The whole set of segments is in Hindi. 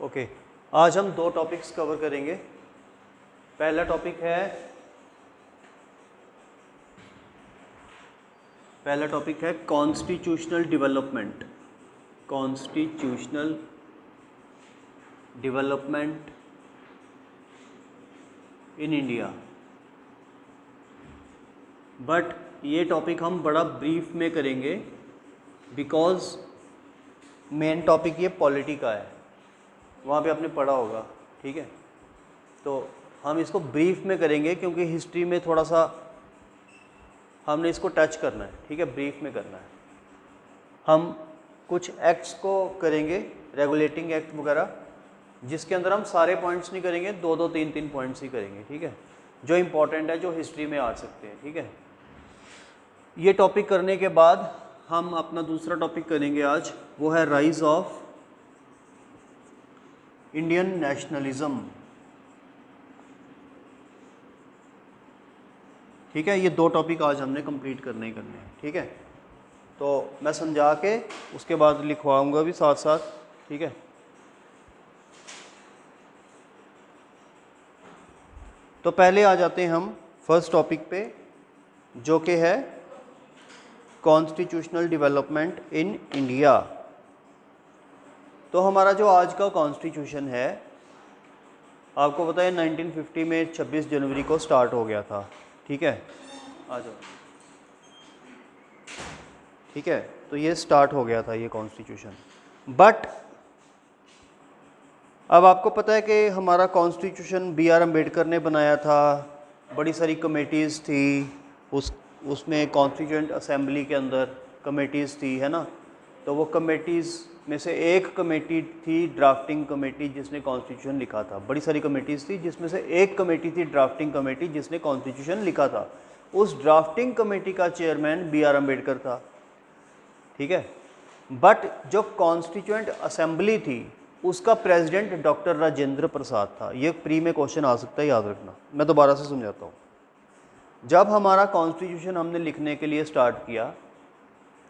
ओके, आज हम दो टॉपिक्स कवर करेंगे। पहला टॉपिक है constitutional development. Constitutional development in India. But ये टॉपिक हम बड़ा ब्रीफ में करेंगे बिकॉज मेन टॉपिक ये पॉलिटी का है, वहाँ पे आपने पढ़ा होगा, ठीक है। तो हम इसको ब्रीफ में करेंगे क्योंकि हिस्ट्री में थोड़ा सा हमने इसको टच करना है, ठीक है, ब्रीफ में करना है। हम कुछ एक्ट्स को करेंगे, रेगुलेटिंग एक्ट वगैरह, जिसके अंदर हम सारे पॉइंट्स नहीं करेंगे, दो दो तीन तीन पॉइंट्स ही करेंगे, ठीक है, जो इम्पोर्टेंट है, जो हिस्ट्री में आ सकते हैं, ठीक है। ये टॉपिक करने के बाद हम अपना दूसरा टॉपिक करेंगे आज, वो है राइज ऑफ इंडियन नेशनलिज्म, ठीक है। ये दो टॉपिक आज हमने कंप्लीट करने ही करने हैं, ठीक है। तो मैं समझा के उसके बाद लिखवाऊंगा भी साथ साथ, ठीक है। तो पहले आ जाते हैं हम फर्स्ट टॉपिक पे, जो कि है कॉन्स्टिट्यूशनल डेवलपमेंट इन इंडिया। तो हमारा जो आज का कॉन्स्टिट्यूशन है, आपको पता है 1950 में 26 जनवरी को स्टार्ट हो गया था, ठीक है। आ जाओ, ठीक है। तो ये स्टार्ट हो गया था ये कॉन्स्टिट्यूशन। बट अब आपको पता है कि हमारा कॉन्स्टिट्यूशन बी आर अम्बेडकर ने बनाया था, बड़ी सारी कमेटीज़ थी, उसमें कॉन्स्टिट्यूएंट असेंबली के अंदर कमेटीज़ थी, है ना। तो वो कमेटीज़ में से एक कमेटी थी ड्राफ्टिंग कमेटी, जिसने कॉन्स्टिट्यूशन लिखा था। बड़ी सारी कमेटीज़ थी, जिसमें से एक कमेटी थी ड्राफ्टिंग कमेटी, जिसने कॉन्स्टिट्यूशन लिखा था। उस ड्राफ्टिंग कमेटी का चेयरमैन बी आर अम्बेडकर था, ठीक है। बट जो कॉन्स्टिट्यूएंट असेंबली थी, उसका प्रेसिडेंट डॉक्टर राजेंद्र प्रसाद था। ये प्री में क्वेश्चन आ सकता है, याद रखना। मैं दोबारा से समझाता हूँ। जब हमारा कॉन्स्टिट्यूशन हमने लिखने के लिए स्टार्ट किया,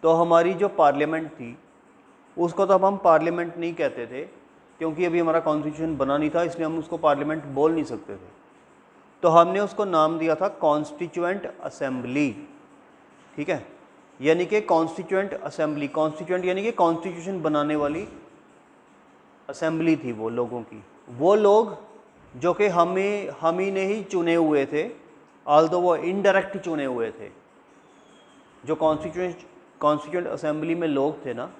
तो हमारी जो पार्लियामेंट थी, उसको तो अब हम पार्लियामेंट नहीं कहते थे, क्योंकि अभी हमारा कॉन्स्टिट्यूशन बना नहीं था, इसलिए हम उसको पार्लियामेंट बोल नहीं सकते थे। तो हमने उसको नाम दिया था कॉन्स्टिट्यूएंट असेंबली, ठीक है। यानी कि कॉन्स्टिट्यूएंट असेंबली, कॉन्स्टिट्यूएंट यानी कि कॉन्स्टिट्यूशन बनाने वाली असेंबली थी वो लोगों की। वो लोग जो कि हम ही ने ही चुने हुए थे, ऑल्दो वो इनडायरेक्ट चुने हुए थे। जो कॉन्स्टिट्यूएंट असेंबली में लोग थे ना,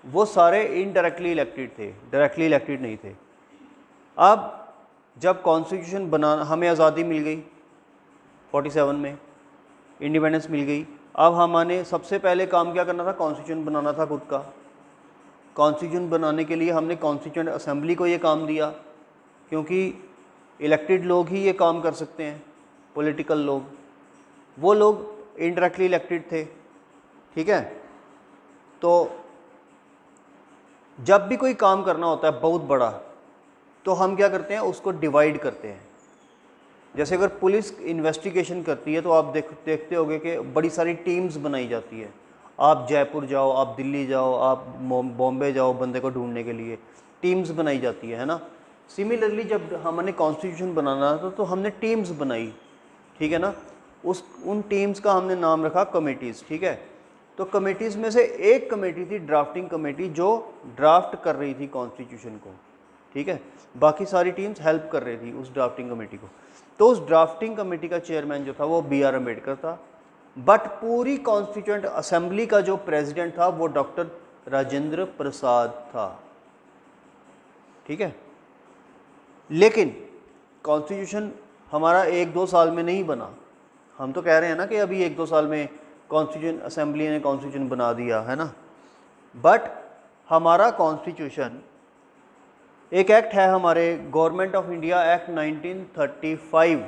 वो सारे इनडायरेक्टली इलेक्टेड थे, डायरेक्टली इलेक्टेड नहीं थे। अब जब कॉन्स्टिट्यूशन बना, हमें आज़ादी मिल गई 47 में, इंडिपेंडेंस मिल गई। अब हमारे सबसे पहले काम क्या करना था? कॉन्स्टिट्यूशन बनाना था खुद का। कॉन्स्टिट्यूशन बनाने के लिए हमने कॉन्स्टिट्यूएंट असेंबली को ये काम दिया, क्योंकि इलेक्टेड लोग ही ये काम कर सकते हैं, पॉलिटिकल लोग। वो लोग इनडायरेक्टली इलेक्टेड थे, ठीक है। तो जब भी कोई काम करना होता है बहुत बड़ा, तो हम क्या करते हैं? उसको डिवाइड करते हैं। जैसे अगर पुलिस इन्वेस्टिगेशन करती है, तो आप देखते होंगे कि बड़ी सारी टीम्स बनाई जाती है। आप जयपुर जाओ, आप दिल्ली जाओ, आप बॉम्बे जाओ, बंदे को ढूंढने के लिए टीम्स बनाई जाती है ना। सिमिलरली जब हमने कॉन्स्टिट्यूशन बनाना था, तो हमने टीम्स बनाई, ठीक है ना। उन टीम्स का हमने नाम रखा कमेटीज़, ठीक है। तो कमेटीज़ में से एक कमेटी थी ड्राफ्टिंग कमेटी, जो ड्राफ्ट कर रही थी कॉन्स्टिट्यूशन को, ठीक है। बाकी सारी टीम्स हेल्प कर रही थी उस ड्राफ्टिंग कमेटी को। तो उस ड्राफ्टिंग कमेटी का चेयरमैन जो था, वो बी आर अम्बेडकर था। बट पूरी कॉन्स्टिट्यूएंट असेंबली का जो प्रेसिडेंट था, वो डॉक्टर राजेंद्र प्रसाद था, ठीक है। लेकिन कॉन्स्टिट्यूशन हमारा 1-2 साल में नहीं बना। हम तो कह रहे हैं ना कि अभी 1-2 साल में कॉन्स्टिट्यूशन असेंबली ने कॉन्स्टिट्यूशन बना दिया है ना। बट हमारा कॉन्स्टिट्यूशन, एक एक्ट है हमारे गवर्नमेंट ऑफ इंडिया एक्ट 1935,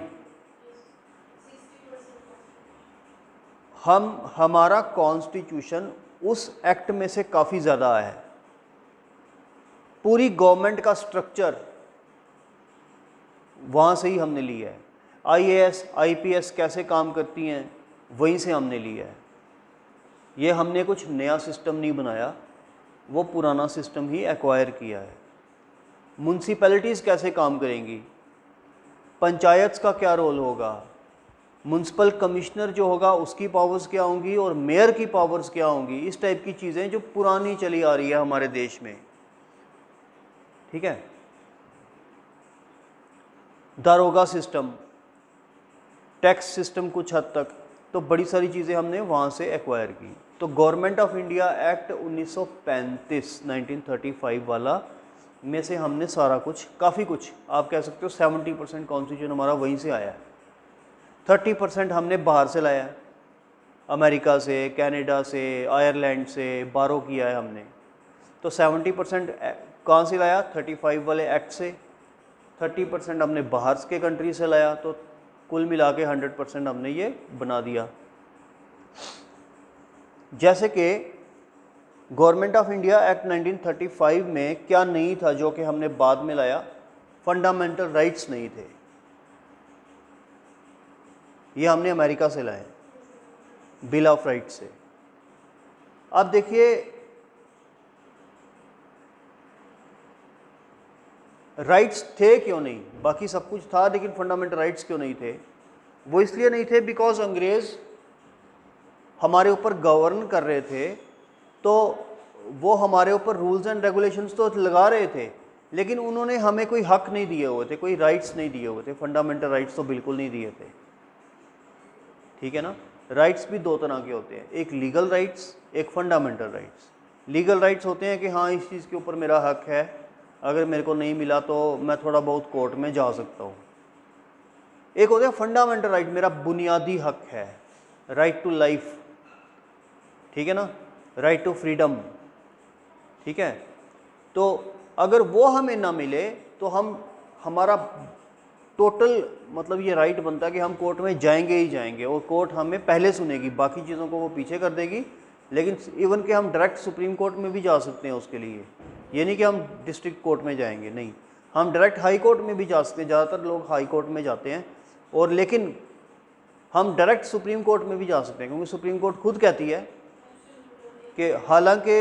हमारा कॉन्स्टिट्यूशन उस एक्ट में से काफ़ी ज़्यादा है। पूरी गवर्नमेंट का स्ट्रक्चर वहाँ से ही हमने लिया है। IAS IPS कैसे काम करती हैं, वहीं से हमने लिया है। ये हमने कुछ नया सिस्टम नहीं बनाया, वो पुराना सिस्टम ही एक्वायर किया है, म्यूनसिपैलिटीज़ कैसे काम करेंगी, पंचायत का क्या रोल होगा, म्यूनसिपल कमिश्नर जो होगा उसकी पावर्स क्या होंगी और मेयर की पावर्स क्या होंगी। इस टाइप की चीज़ें जो पुरानी चली आ रही है हमारे देश में, ठीक है। दारोगा सिस्टम, टैक्स सिस्टम कुछ हद तक, तो बड़ी सारी चीज़ें हमने वहाँ से एक्वायर की। तो गवर्नमेंट ऑफ इंडिया एक्ट 1935 1935 वाला में से हमने सारा कुछ, काफ़ी कुछ आप कह सकते हो 70% कॉन्स्टिट्यूशन हमारा वहीं से आया है। 30% हमने बाहर से लाया है, अमेरिका से, कनाडा से, आयरलैंड से बारो किया है हमने। तो 70% कहाँ से लाया, 35 वाले एक्ट से। 30% हमने बाहर के कंट्री से लाया, तो कुल मिला के 100% हमने ये बना दिया। जैसे कि गवर्नमेंट ऑफ इंडिया एक्ट 1935 में क्या नहीं था जो कि हमने बाद में लाया, फंडामेंटल राइट्स नहीं थे, ये हमने अमेरिका से लाए, बिल ऑफ राइट्स से। अब देखिए राइट्स थे क्यों नहीं, बाकी सब कुछ था लेकिन फंडामेंटल राइट्स क्यों नहीं थे। वो इसलिए नहीं थे बिकॉज अंग्रेज़ हमारे ऊपर गवर्न कर रहे थे, तो वो हमारे ऊपर रूल्स एंड रेगुलेशंस तो लगा रहे थे, लेकिन उन्होंने हमें कोई हक नहीं दिए हुए थे, कोई राइट्स नहीं दिए हुए थे, फंडामेंटल राइट्स तो बिल्कुल नहीं दिए थे, ठीक है ना। राइट्स भी दो तरह के होते हैं, एक लीगल राइट्स, एक फंडामेंटल राइट्स। लीगल राइट्स होते हैं कि हाँ इस चीज़ के ऊपर मेरा हक है, अगर मेरे को नहीं मिला तो मैं थोड़ा बहुत कोर्ट में जा सकता हूँ। एक होता है फंडामेंटल राइट, मेरा बुनियादी हक है, राइट टू लाइफ, ठीक है ना, राइट टू फ्रीडम, ठीक है। तो अगर वो हमें ना मिले तो हमारा टोटल मतलब ये राइट बनता है कि हम कोर्ट में जाएंगे ही जाएंगे, और कोर्ट हमें पहले सुनेगी, बाकी चीज़ों को वो पीछे कर देगी। लेकिन इवन कि हम डायरेक्ट सुप्रीम कोर्ट में भी जा सकते हैं उसके लिए, ये नहीं कि हम डिस्ट्रिक्ट कोर्ट में जाएंगे, नहीं, हम डायरेक्ट हाई कोर्ट में भी जा सकते हैं, ज़्यादातर लोग हाई कोर्ट में जाते हैं। और लेकिन हम डायरेक्ट सुप्रीम कोर्ट में भी जा सकते हैं, क्योंकि सुप्रीम कोर्ट खुद कहती है कि हालांकि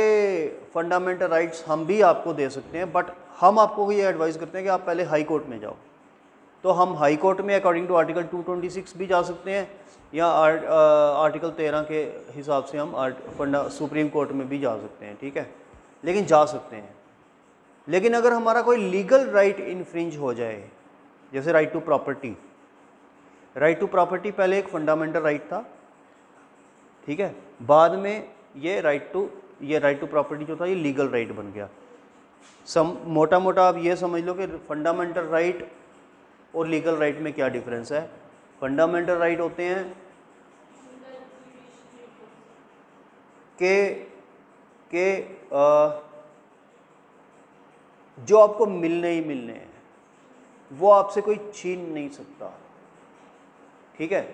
फंडामेंटल राइट्स हम भी आपको दे सकते हैं, बट हम आपको ये एडवाइस करते हैं कि आप पहले हाई कोर्ट में जाओ। तो हम हाई कोर्ट में अकॉर्डिंग टू आर्टिकल 226 भी जा सकते हैं, या आर्टिकल 13 के हिसाब से हम सुप्रीम कोर्ट में भी जा सकते हैं, ठीक है, लेकिन जा सकते हैं। लेकिन अगर हमारा कोई लीगल राइट इन्फ्रिंज हो जाए, जैसे right to property, right to property पहले एक फंडामेंटल राइट था, ठीक है, बाद में ये राइट टू प्रॉपर्टी जो था ये लीगल राइट बन गया। मोटा मोटा आप ये समझ लो कि फंडामेंटल राइट और लीगल राइट में क्या डिफरेंस है। फंडामेंटल राइट होते हैं कि जो आपको मिलने ही मिलने हैं, वो आपसे कोई छीन नहीं सकता, ठीक है।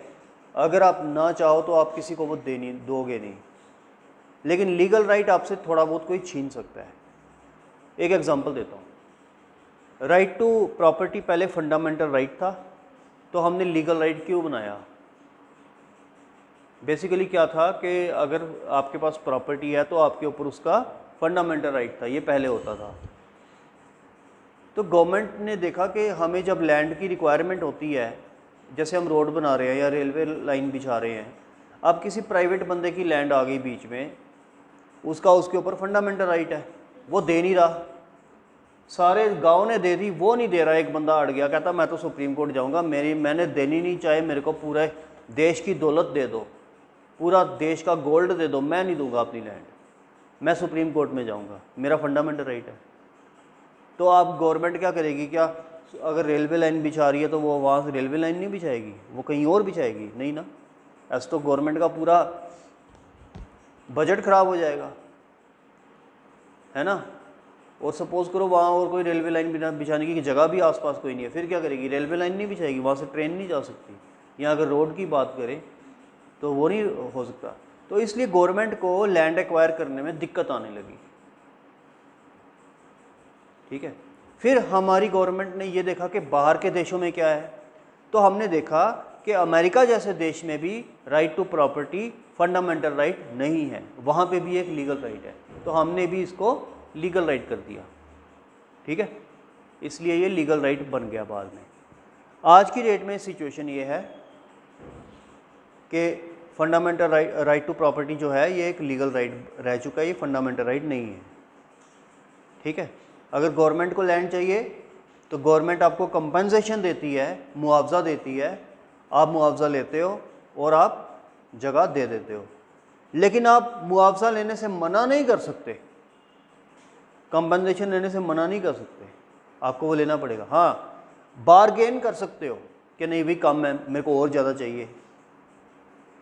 अगर आप ना चाहो तो आप किसी को वो दोगे नहीं, लेकिन लीगल राइट आपसे थोड़ा बहुत कोई छीन सकता है। एक एग्जांपल देता हूँ, राइट टू प्रॉपर्टी पहले फंडामेंटल राइट था, तो हमने लीगल राइट क्यों बनाया। बेसिकली क्या था कि अगर आपके पास प्रॉपर्टी है तो आपके ऊपर उसका फंडामेंटल राइट था, ये पहले होता था। तो गवर्नमेंट ने देखा कि हमें जब लैंड की रिक्वायरमेंट होती है, जैसे हम रोड बना रहे हैं या रेलवे लाइन बिछा रहे हैं, अब किसी प्राइवेट बंदे की लैंड आ गई बीच में, उसके ऊपर फंडामेंटल राइट है, वो दे नहीं रहा, सारे गांव ने दे दी, वो नहीं दे रहा, एक बंदा अड़ गया, कहता मैं तो सुप्रीम कोर्ट जाऊंगा, मैंने देनी नहीं, चाहे मेरे को पूरे देश की दौलत दे दो, पूरा देश का गोल्ड दे दो, मैं नहीं दूंगा अपनी लैंड, मैं सुप्रीम कोर्ट में जाऊंगा, मेरा फंडामेंटल राइट है। तो आप गवर्नमेंट क्या करेगी, क्या अगर रेलवे लाइन बिछा रही है तो वो वहाँ से रेलवे लाइन नहीं बिछाएगी, वो कहीं और बिछाएगी, नहीं ना। ऐसे तो गवर्नमेंट का पूरा बजट खराब हो जाएगा, है ना। और सपोज करो वहाँ और कोई रेलवे लाइन बिछाने की जगह भी आसपास कोई नहीं है, फिर क्या करेगी, रेलवे लाइन नहीं बिछाएगी, वहाँ से ट्रेन नहीं जा सकती। या अगर रोड की बात करें तो वो नहीं हो सकता। तो इसलिए गवर्नमेंट को लैंड एक्वायर करने में दिक्कत आने लगी, ठीक है। फिर हमारी गवर्नमेंट ने ये देखा कि बाहर के देशों में क्या है, तो हमने देखा कि अमेरिका जैसे देश में भी right to property fundamental right नहीं है, वहाँ पे भी एक लीगल राइट है, तो हमने भी इसको लीगल राइट कर दिया, ठीक है। इसलिए ये लीगल राइट बन गया बाद में। आज की डेट में सिचुएशन ये है कि फंडामेंटल राइट टू प्रॉपर्टी जो है ये एक लीगल राइट रह चुका है, ये फंडामेंटल राइट नहीं है। ठीक है, अगर गवर्नमेंट को लैंड चाहिए तो गवर्नमेंट आपको कंपनसेशन देती है, मुआवजा देती है, आप मुआवजा लेते हो और आप जगह दे देते हो। लेकिन आप मुआवजा लेने से मना नहीं कर सकते, कंपनसेशन लेने से मना नहीं कर सकते, आपको वो लेना पड़ेगा। हाँ, बारगेन कर सकते हो कि नहीं भाई कम है, मेरे को और ज़्यादा चाहिए,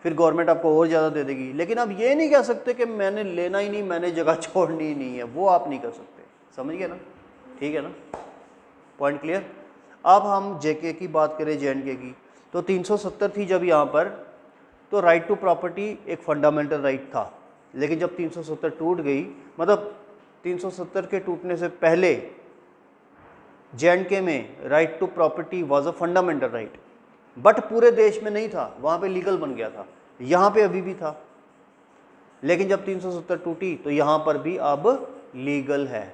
फिर गवर्नमेंट आपको और ज़्यादा दे देगी। लेकिन आप ये नहीं कह सकते कि मैंने लेना ही नहीं, मैंने जगह छोड़नी ही नहीं है, वो आप नहीं कर सकते। समझ गए ना? ठीक है ना, पॉइंट क्लियर। अब हम जेके की बात करें, जेएंडके की, तो 370 थी जब यहाँ पर, तो राइट टू प्रॉपर्टी एक फंडामेंटल राइट था। लेकिन जब 370 टूट गई, मतलब 370 के टूटने से पहले जेएंडके में right to property was a fundamental right, but पूरे देश में नहीं था, वहाँ पे लीगल बन गया था। यहाँ पे अभी भी था, लेकिन जब 370 टूटी तो यहाँ पर भी अब लीगल है।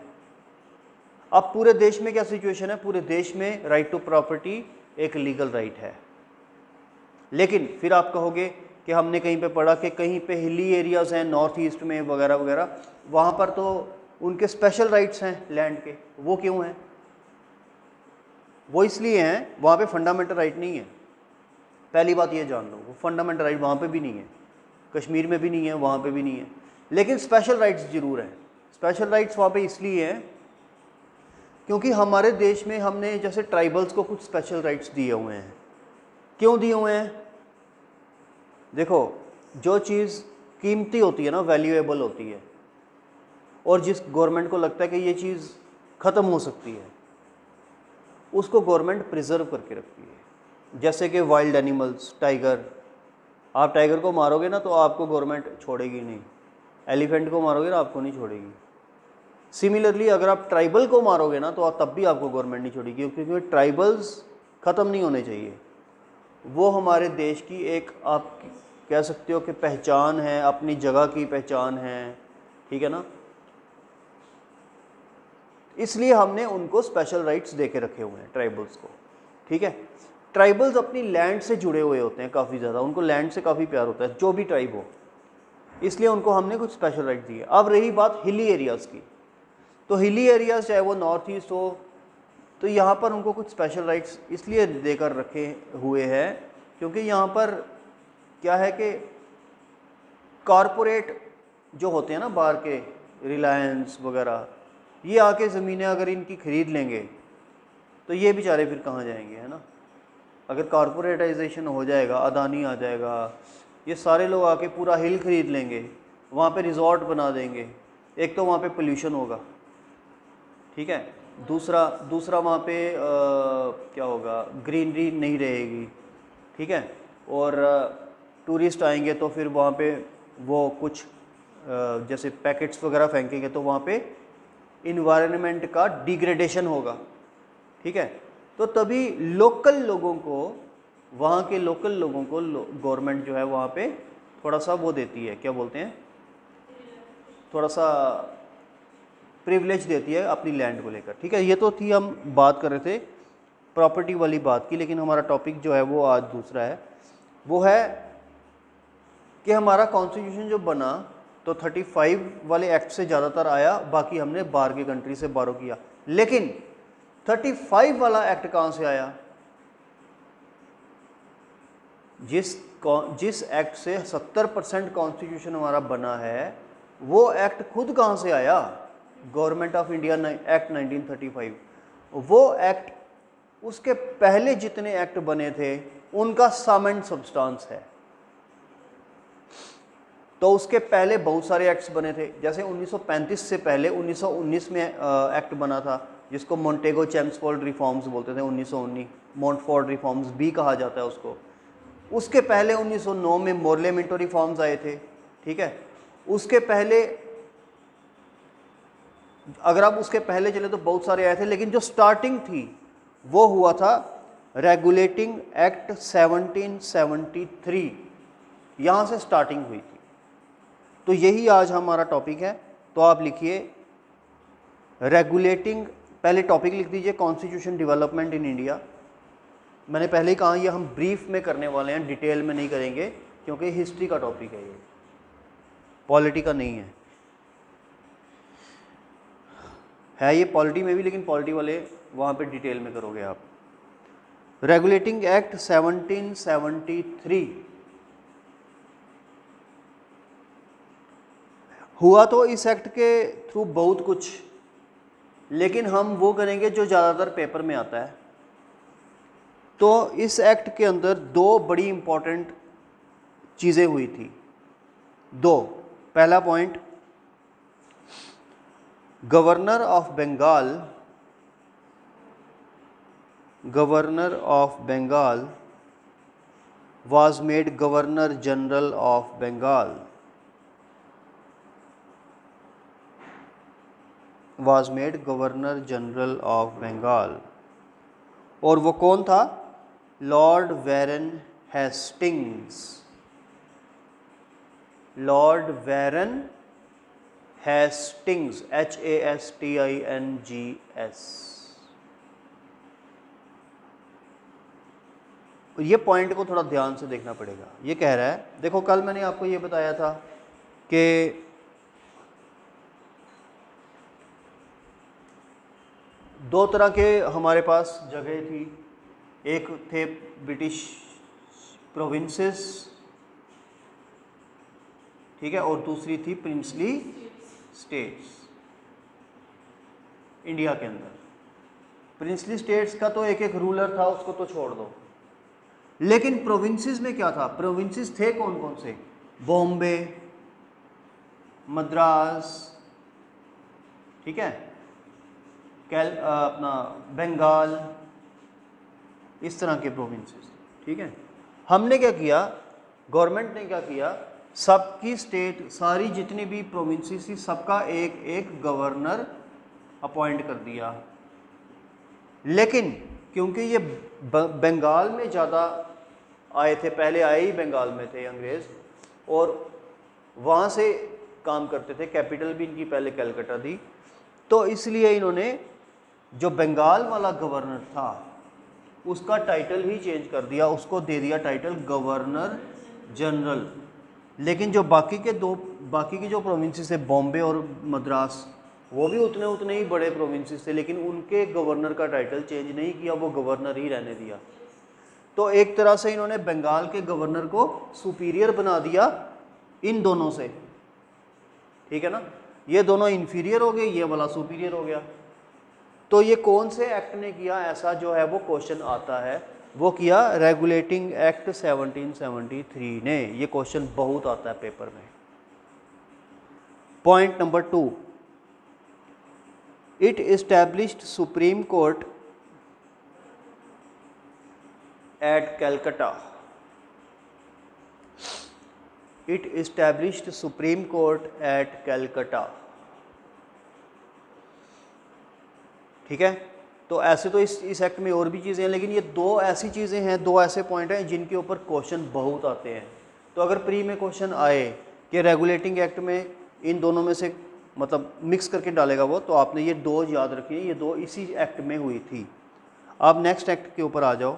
अब पूरे देश में क्या सिचुएशन है? पूरे देश में राइट टू प्रॉपर्टी एक लीगल राइट है। लेकिन फिर आप कहोगे कि हमने कहीं पे पढ़ा कि कहीं पे हिली एरियाज़ हैं नॉर्थ ईस्ट में वगैरह वगैरह, वहाँ पर तो उनके स्पेशल राइट्स हैं लैंड के। वो क्यों हैं? वो इसलिए हैं, वहाँ पे फंडामेंटल राइट नहीं है। पहली बात ये जान लो, वो फंडामेंटल राइट वहाँ पे भी नहीं है, कश्मीर में भी नहीं है, वहाँ पे भी नहीं है। लेकिन स्पेशल राइट्स ज़रूर हैं। स्पेशल राइट्स वहाँ पे इसलिए हैं क्योंकि हमारे देश में हमने जैसे ट्राइबल्स को कुछ स्पेशल राइट्स दिए हुए हैं। क्यों दिए हुए हैं? देखो, जो चीज़ कीमती होती है ना, वैल्यूएबल होती है, और जिस गवर्नमेंट को लगता है कि ये चीज़ ख़त्म हो सकती है, उसको गवर्नमेंट प्रिजर्व करके रखती है। जैसे कि वाइल्ड एनिमल्स, टाइगर, आप टाइगर को मारोगे ना तो आपको गवर्नमेंट छोड़ेगी नहीं, एलिफेंट को मारोगे ना आपको नहीं छोड़ेगी। सिमिलरली अगर आप ट्राइबल को मारोगे ना तो तब भी आपको गवर्नमेंट नहीं छोड़ेगी, क्योंकि ट्राइबल्स ख़त्म नहीं होने चाहिए। वो हमारे देश की एक, आप कह सकते हो कि पहचान है, अपनी जगह की पहचान है। ठीक है ना? इसलिए हमने उनको स्पेशल राइट्स दे के रखे हुए हैं ट्राइबल्स को। ठीक है, ट्राइबल्स अपनी लैंड से जुड़े हुए होते हैं काफ़ी ज़्यादा, उनको लैंड से काफ़ी प्यार होता है, जो भी ट्राइब हो, इसलिए उनको हमने कुछ स्पेशल राइट्स दिए। अब रही बात हिली एरियाज़ की, तो हिली एरियाज़ चाहे वो नॉर्थ ईस्ट हो, तो यहाँ पर उनको कुछ स्पेशल राइट्स इसलिए देकर रखे हुए हैं क्योंकि यहाँ पर क्या है कि कॉरपोरेट जो होते हैं ना बाहर के, रिलायंस वगैरह, ये आके ज़मीनें अगर इनकी ख़रीद लेंगे तो ये बेचारे फिर कहाँ जाएंगे, है ना? अगर कॉरपोरेटाइजेशन हो जाएगा, अदानी आ जाएगा, ये सारे लोग आके पूरा हिल ख़रीद लेंगे, वहाँ पे रिजॉर्ट बना देंगे। एक तो वहाँ पे पोल्यूशन होगा, ठीक है, दूसरा वहाँ पे क्या होगा, ग्रीनरी नहीं रहेगी। ठीक है, और टूरिस्ट आएंगे तो फिर वहाँ पे वो कुछ जैसे पैकेट्स वगैरह फेंकेंगे तो वहाँ पे इन्वायरमेंट का डिग्रेडेशन होगा। ठीक है, तो तभी लोकल लोगों को, वहाँ के लोकल लोगों को गवर्नमेंट जो है वहाँ पे थोड़ा सा वो देती है, क्या बोलते हैं, थोड़ा सा प्रिविलेज देती है अपनी लैंड को लेकर। ठीक है, ये तो थी, हम बात कर रहे थे प्रॉपर्टी वाली बात की, लेकिन हमारा टॉपिक जो है वो आज दूसरा है। वो है कि हमारा कॉन्स्टिट्यूशन जो बना तो 35 वाले एक्ट से ज़्यादातर आया, बाकी हमने बाहर की कंट्री से बारो किया। लेकिन 35 वाला एक्ट कहाँ से आया? जिस एक्ट से 70% कॉन्स्टिट्यूशन हमारा बना है, वो एक्ट खुद कहाँ से आया? Government of India act 1935। वो एक्ट, उसके पहले जितने एक्ट बने थे उनका सम एंड सब्सटेंस है। तो उसके पहले बहुत सारे एक्ट्स बने थे, जैसे 1935 से पहले 1919 में एक्ट बना था जिसको मोंटेगो चैम्सफोर्ड रिफॉर्म्स बोलते थे। 1919 मोंटफोर्ड रिफॉर्म्स भी कहा जाता है उसको। उसके पहले 1909 में मोरले मिंटो रिफॉर्म्स आए थे। ठीक है, उसके पहले अगर आप उसके पहले चले तो बहुत सारे आए थे, लेकिन जो स्टार्टिंग थी वो हुआ था रेगुलेटिंग एक्ट 1773, यहाँ से स्टार्टिंग हुई थी। तो यही आज हमारा टॉपिक है। तो आप लिखिए रेगुलेटिंग पहले टॉपिक लिख दीजिए कॉन्स्टिट्यूशन डेवलपमेंट इन इंडिया। मैंने पहले ही कहा ये हम ब्रीफ में करने वाले हैं, डिटेल में नहीं करेंगे क्योंकि हिस्ट्री का टॉपिक है, ये पॉलिटी का नहीं है ये पॉलिटी में भी, लेकिन पॉलिटी वाले वहाँ पे डिटेल में करोगे आप। रेगुलेटिंग एक्ट 1773 हुआ तो इस एक्ट के थ्रू बहुत कुछ, लेकिन हम वो करेंगे जो ज़्यादातर पेपर में आता है। तो इस एक्ट के अंदर दो बड़ी इंपॉर्टेंट चीज़ें हुई थी, दो। पहला point, governor of Bengal was made Governor General of Bengal, और वो कौन था? Lord Warren Hastings. HASTINGS। ये पॉइंट को थोड़ा ध्यान से देखना पड़ेगा। ये कह रहा है, देखो कल मैंने आपको ये बताया था कि दो तरह के हमारे पास जगह थी, एक थे ब्रिटिश प्रोविंसेस, ठीक है, और दूसरी थी प्रिंसली स्टेट्स इंडिया के अंदर। प्रिंसली स्टेट्स का तो एक एक रूलर था, उसको तो छोड़ दो, लेकिन प्रोविंसेस में क्या था? प्रोविंसेस थे कौन कौन से? बॉम्बे, मद्रास, ठीक है, अपना बंगाल, इस तरह के प्रोविंसेस, ठीक है। हमने क्या किया, गवर्नमेंट ने क्या किया, सबकी स्टेट, सारी जितनी भी प्रोविंसेस थी, सबका एक एक गवर्नर अपॉइंट कर दिया। लेकिन क्योंकि ये बंगाल में ज़्यादा आए थे, पहले आए ही बंगाल में थे अंग्रेज़, और वहाँ से काम करते थे, कैपिटल भी इनकी पहले कलकत्ता थी, तो इसलिए इन्होंने जो बंगाल वाला गवर्नर था उसका टाइटल ही चेंज कर दिया, उसको दे दिया टाइटल गवर्नर जनरल। लेकिन जो बाकी की जो प्रोविंसेस थे, बॉम्बे और मद्रास, वो भी उतने ही बड़े प्रोविंसेस थे, लेकिन उनके गवर्नर का टाइटल चेंज नहीं किया, वो गवर्नर ही रहने दिया। तो एक तरह से इन्होंने बंगाल के गवर्नर को सुपीरियर बना दिया इन दोनों से, ठीक है ना। ये दोनों इन्फीरियर हो गए, ये वाला सुपीरियर हो गया। तो ये कौन से एक्ट ने किया ऐसा, जो है वो क्वेश्चन आता है, वो किया रेगुलेटिंग एक्ट 1773 ने। ये क्वेश्चन बहुत आता है पेपर में। Point number 2, it established supreme court at Calcutta. It established supreme court at Calcutta, ठीक है। तो ऐसे तो इस एक्ट में और भी चीज़ें हैं, लेकिन ये दो ऐसी चीज़ें हैं, दो ऐसे पॉइंट हैं जिनके ऊपर क्वेश्चन बहुत आते हैं। तो अगर प्री में क्वेश्चन आए कि रेगुलेटिंग एक्ट में इन दोनों में से मतलब मिक्स करके डालेगा वो, तो आपने ये दो याद रखिए, ये दो इसी एक्ट में हुई थी। अब नेक्स्ट एक्ट के ऊपर आ जाओ,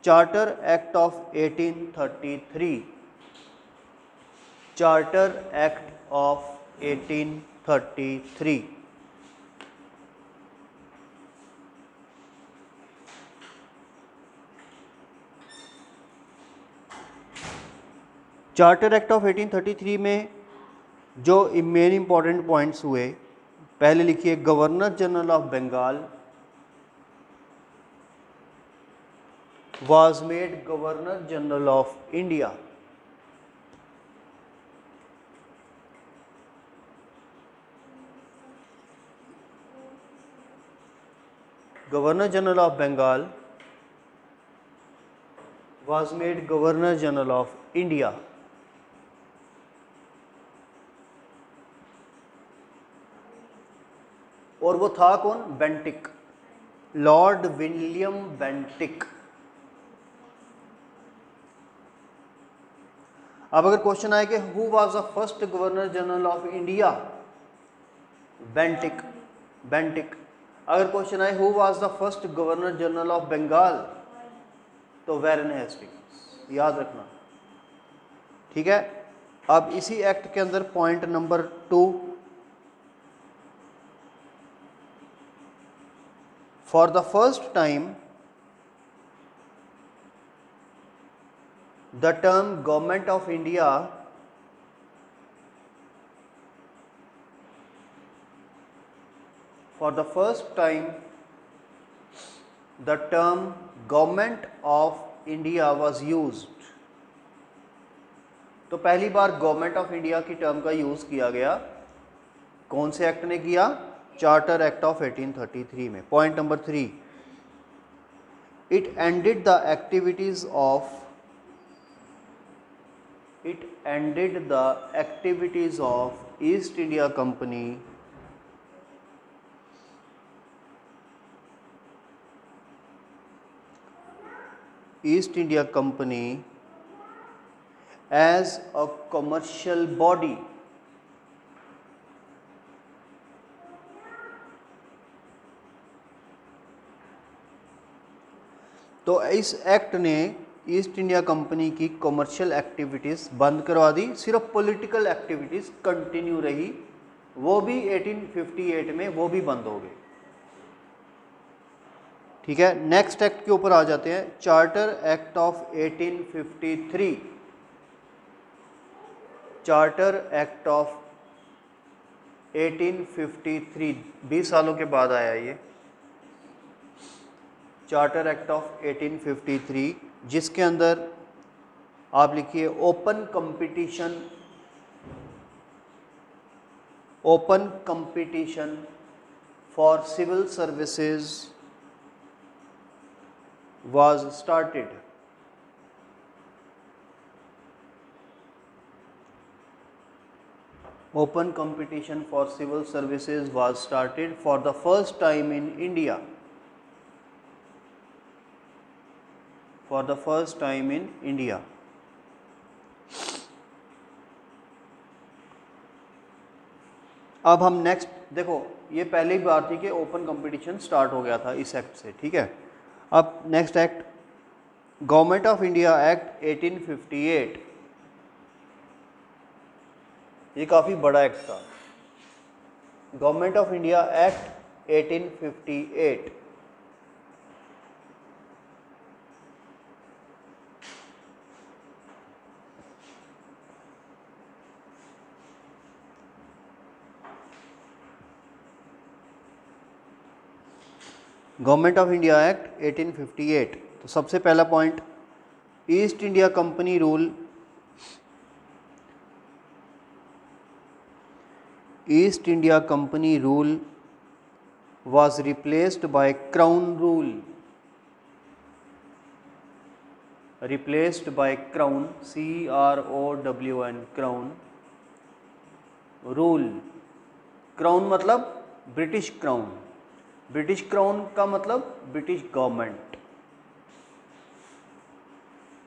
charter act of 1833। Charter act of 1833। Charter act of 1833 में जो मेन इंपॉर्टेंट पॉइंट्स हुए, पहले लिखिए, governor general of Bengal was made Governor General of India। Governor General of Bengal was made Governor General of India। और वो था कौन? Bentinck, lord William Bentinck. अब अगर क्वेश्चन आए कि who was the first governor general of India? Bentinck. अगर क्वेश्चन आए who was the first governor general of Bengal, तो वैरन हेस्टिंग्स, याद रखना। ठीक है, अब इसी एक्ट के अंदर point number 2, for the first time the term government of India for the first time the term government of India was used। तो पहली बार गवर्नमेंट ऑफ इंडिया की टर्म का यूज़ किया गया, कौन से एक्ट ने किया? चार्टर एक्ट ऑफ 1833 में। Point number 3, it ended the activities of east India company as a commercial body। तो इस एक्ट ने ईस्ट इंडिया कंपनी की कमर्शियल एक्टिविटीज़ बंद करवा दी, सिर्फ पॉलिटिकल एक्टिविटीज़ कंटिन्यू रही, वो भी 1858 में वो भी बंद हो गई। ठीक है, नेक्स्ट एक्ट के ऊपर आ जाते हैं, charter act of 1853। Charter act of 1853 20 सालों के बाद आया ये चार्टर एक्ट ऑफ 1853, जिसके अंदर आप लिखिए open competition for civil services was started। Open competition for civil services was started for the first time in India। For the first time in India। अब हम नेक्स्ट देखो, ये पहली बार थी कि ओपन कंपटीशन स्टार्ट हो गया था इस एक्ट से। ठीक है, अब next act, government of India act 1858। ये काफ़ी बड़ा एक्ट था, government of India act 1858। Government of India act 1858। तो सबसे पहला point, east India company rule, east India company rule was replaced by crown rule। replaced by crown, CROWN, crown rule। Crown मतलब ब्रिटिश क्राउन, ब्रिटिश क्राउन का मतलब British government.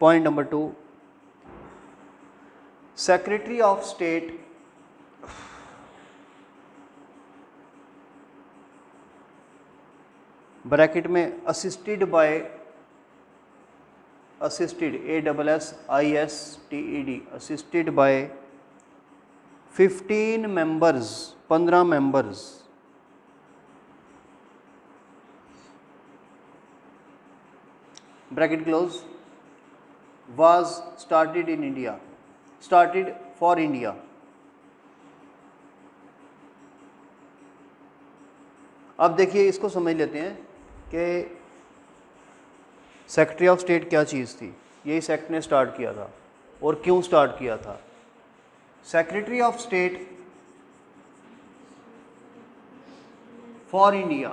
Point number 2, secretary of state bracket में assisted by, assisted ASSISTED, assisted by 15 members, 15 members. Bracket close, was started in India, started for India। अब देखिए, इसको समझ लेते हैं कि सेक्रेटरी ऑफ स्टेट क्या चीज़ थी। ये इस एक्ट ने स्टार्ट किया था और क्यों स्टार्ट किया था। Secretary of state for India,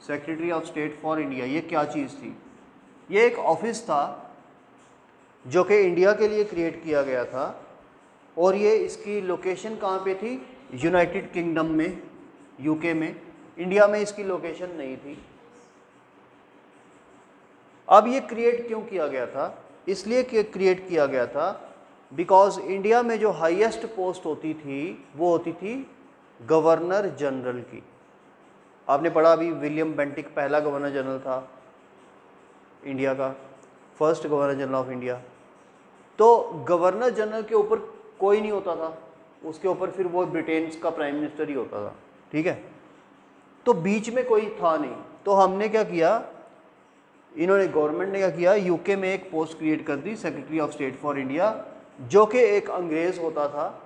secretary of state for India, ये क्या चीज़ थी? ये एक ऑफिस था जो कि इंडिया के लिए क्रिएट किया गया था, और ये इसकी लोकेशन कहाँ पे थी? यूनाइटेड किंगडम में, यूके में। इंडिया में इसकी लोकेशन नहीं थी। अब ये क्रिएट क्यों किया गया था? इसलिए कि क्रिएट किया गया था बिकॉज इंडिया में जो हाईएस्ट पोस्ट होती थी वो होती थी गवर्नर जनरल की। आपने पढ़ा अभी, विलियम बेंटिक पहला गवर्नर जनरल था इंडिया का, first governor general of India. तो गवर्नर जनरल के ऊपर कोई नहीं होता था, उसके ऊपर फिर वो ब्रिटेन का प्राइम मिनिस्टर ही होता था, ठीक है। तो बीच में कोई था नहीं, तो हमने क्या किया, इन्होंने गवर्नमेंट ने क्या किया, यूके में एक पोस्ट क्रिएट कर दी, secretary of state for India, जो कि एक अंग्रेज़ होता था,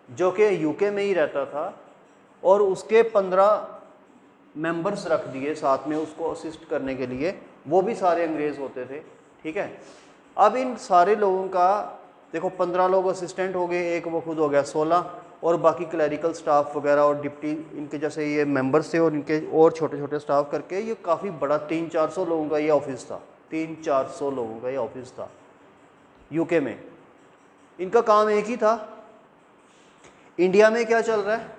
जो कि यूके में ही रहता था, और उसके 15 मेंबर्स रख दिए साथ में उसको असिस्ट करने के लिए, वो भी सारे अंग्रेज़ होते थे, ठीक है। अब इन सारे लोगों का देखो 15 लोग असिस्टेंट हो गए, एक वो खुद हो गया 16, और बाकी क्लैरिकल स्टाफ वगैरह और डिप्टी इनके जैसे ये मेंबर्स थे, और इनके और छोटे छोटे स्टाफ करके ये काफ़ी बड़ा 300-400 लोगों का ये ऑफिस था, 300-400 लोगों का ये ऑफिस था यूके में। इनका काम एक ही था, इंडिया में क्या चल रहा है,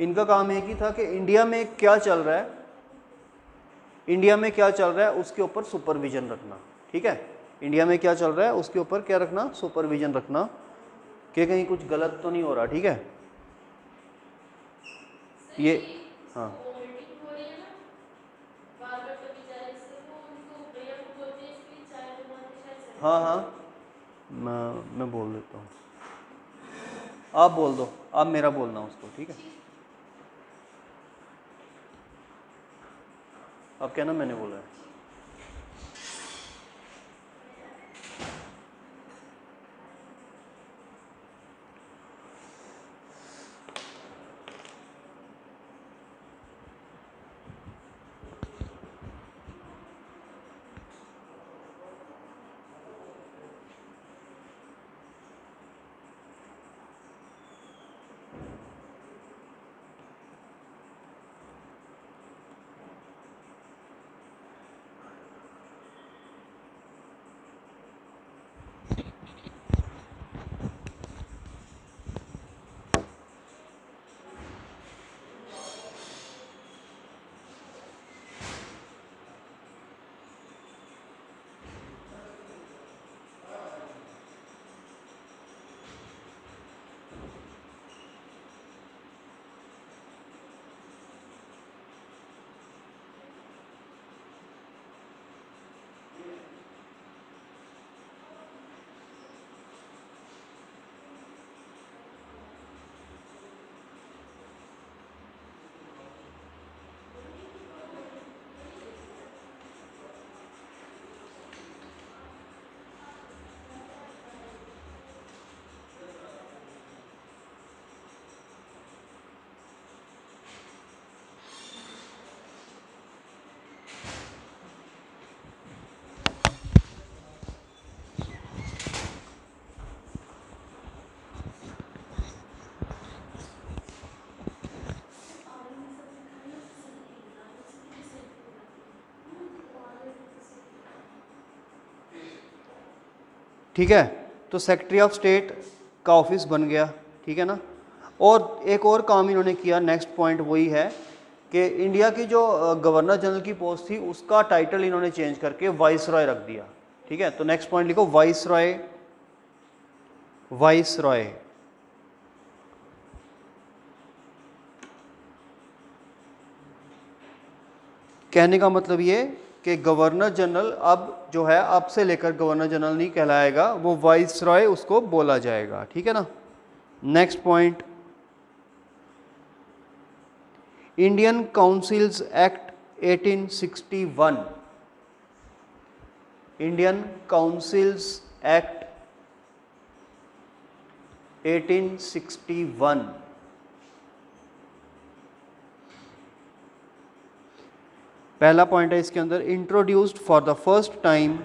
इनका काम एक ही था कि इंडिया में क्या चल रहा है, इंडिया में क्या चल रहा है उसके ऊपर सुपरविजन रखना, ठीक है। इंडिया में क्या चल रहा है उसके ऊपर क्या रखना, सुपरविजन रखना, कि कहीं कुछ गलत तो नहीं हो रहा, ठीक है। ये हाँ हाँ हाँ, मैं बोल देता हूँ, आप बोल दो, आप मेरा बोलना उसको, ठीक है। अब क्या ना मैंने बोला है। ठीक है, तो सेक्रेटरी ऑफ स्टेट का ऑफिस बन गया, ठीक है ना। और एक और काम इन्होंने किया, नेक्स्ट पॉइंट वही है कि इंडिया की जो गवर्नर जनरल की पोस्ट थी उसका टाइटल इन्होंने चेंज करके वाइस रॉय रख दिया, ठीक है। तो नेक्स्ट पॉइंट लिखो, वाइस रॉय, वाइस रॉय। कहने का मतलब ये कि गवर्नर जनरल अब जो है, अब से लेकर गवर्नर जनरल नहीं कहलाएगा, वो वाइस रॉय उसको बोला जाएगा, ठीक है ना। Next point, Indian councils act 1861, Indian councils act 1861, पहला पॉइंट है इसके अंदर, introduced for the first time,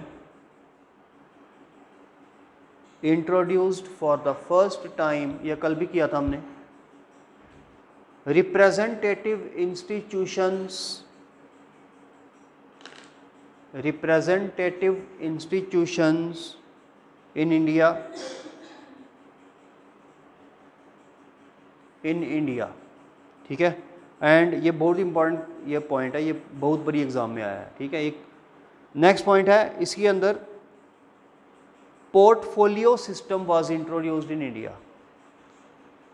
introduced for the first time, यह कल भी किया था हमने, representative institutions, representative institutions in India, in India, ठीक है। एंड ये बहुत इंपॉर्टेंट ये पॉइंट है, ये बहुत बड़ी एग्जाम में आया है, ठीक है। एक नेक्स्ट पॉइंट है इसके अंदर, portfolio system was introduced in India.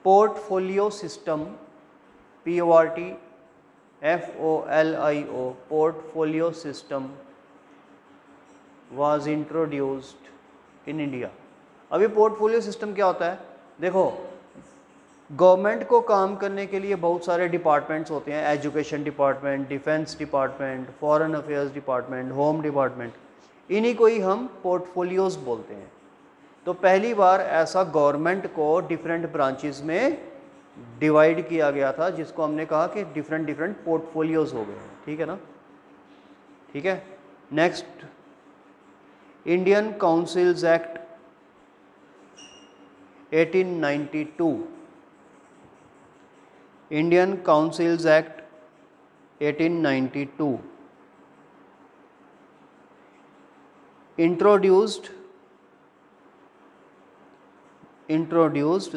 Portfolio system, PORTFOLIO, portfolio system was introduced in India. अभी पोर्टफोलियो सिस्टम क्या होता है? देखो, गवर्नमेंट को काम करने के लिए बहुत सारे डिपार्टमेंट्स होते हैं, education department, defence department, foreign affairs department, home department, इन्हीं को ही हम पोर्टफोलियोज बोलते हैं। तो पहली बार ऐसा गवर्नमेंट को डिफरेंट ब्रांचेस में डिवाइड किया गया था, जिसको हमने कहा कि डिफरेंट डिफरेंट पोर्टफोलियोज हो गए। ठीक है ना? ठीक है। Next, Indian councils act 1892, Indian councils act 1892 introduced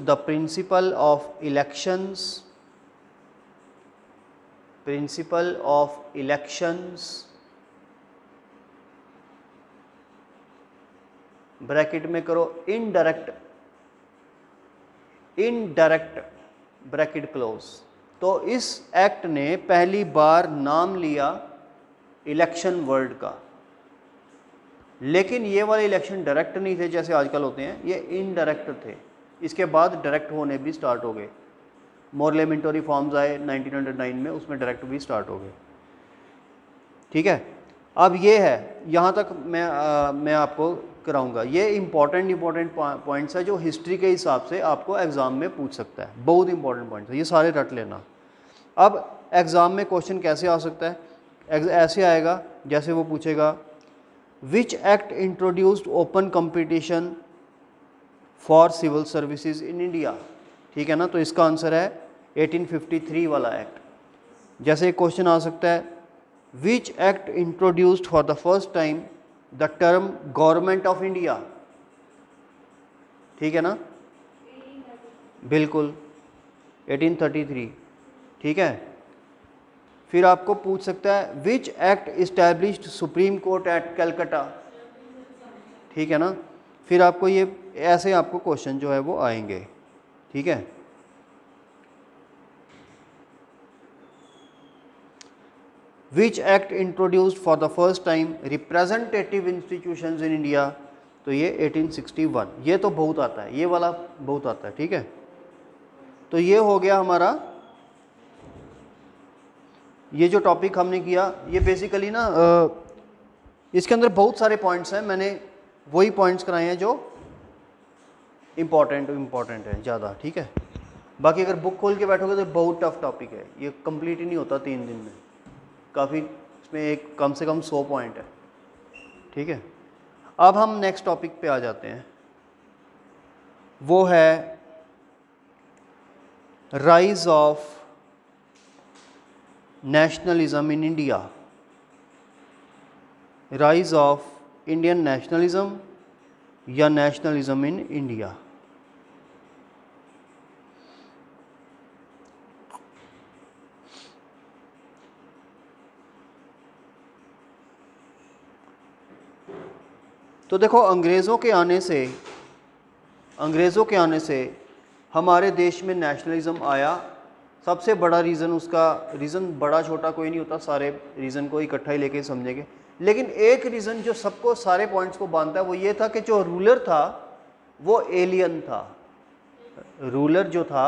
the principle of elections bracket में करो इनडायरेक्ट ब्रैकेट क्लोज। तो इस एक्ट ने पहली बार नाम लिया इलेक्शन वर्ड का, लेकिन ये वाले इलेक्शन डायरेक्ट नहीं थे जैसे आजकल होते हैं, ये इनडायरेक्ट थे। इसके बाद डायरेक्ट होने भी स्टार्ट हो गए। मोरलेमेंटरी फॉर्म्स आए 1909 में, उसमें डायरेक्ट भी स्टार्ट हो गए। ठीक है। अब ये है, यहाँ तक मैं आपको कराऊंगा। ये इंपॉर्टेंट पॉइंट्स है जो हिस्ट्री के हिसाब से आपको एग्ज़ाम में पूछ सकता है। बहुत इंपॉर्टेंट पॉइंट्स है, ये सारे रट लेना। अब एग्ज़ाम में क्वेश्चन कैसे आ सकता है? ऐसे आएगा जैसे वो पूछेगा, which act introduced open competition for civil services in India. ठीक है ना? तो इसका आंसर है 1853 वाला एक्ट। जैसे क्वेश्चन आ सकता है, विच act introduced for the first time the term government of India. ठीक है ना? बिल्कुल 1833। ठीक है। फिर आपको पूछ सकता है, which act established supreme court at Calcutta. ठीक है ना? फिर आपको ये ऐसे आपको क्वेश्चन जो है वो आएंगे। ठीक है। विच act introduced for the first time representative institutions in India. तो ये 1861। ये तो बहुत आता है, ये वाला बहुत आता है। ठीक है। तो ये हो गया हमारा, ये जो टॉपिक हमने किया, ये बेसिकली ना इसके अंदर बहुत सारे पॉइंट्स हैं। मैंने वही पॉइंट्स कराए हैं जो इम्पॉर्टेंट है ज़्यादा। ठीक है। बाकी अगर बुक खोल के बैठोगे तो बहुत टफ टॉपिक है, ये कंप्लीट ही नहीं होता 3 दिन में। काफ़ी इसमें एक कम से कम 100 पॉइंट है। ठीक है। अब हम नेक्स्ट टॉपिक पे आ जाते हैं, वो है rise of nationalism in India. Rise of Indian nationalism या नेशनलिज्म इन इंडिया। तो देखो, अंग्रेज़ों के आने से हमारे देश में नेशनलिज्म आया। सबसे बड़ा रीज़न, उसका रीज़न बड़ा छोटा कोई नहीं होता, सारे रीज़न को इकट्ठा ही लेके समझेंगे। लेकिन एक रीज़न जो सबको, सारे पॉइंट्स को बांधता है, वो ये था कि जो रूलर था वो एलियन था। रूलर जो था,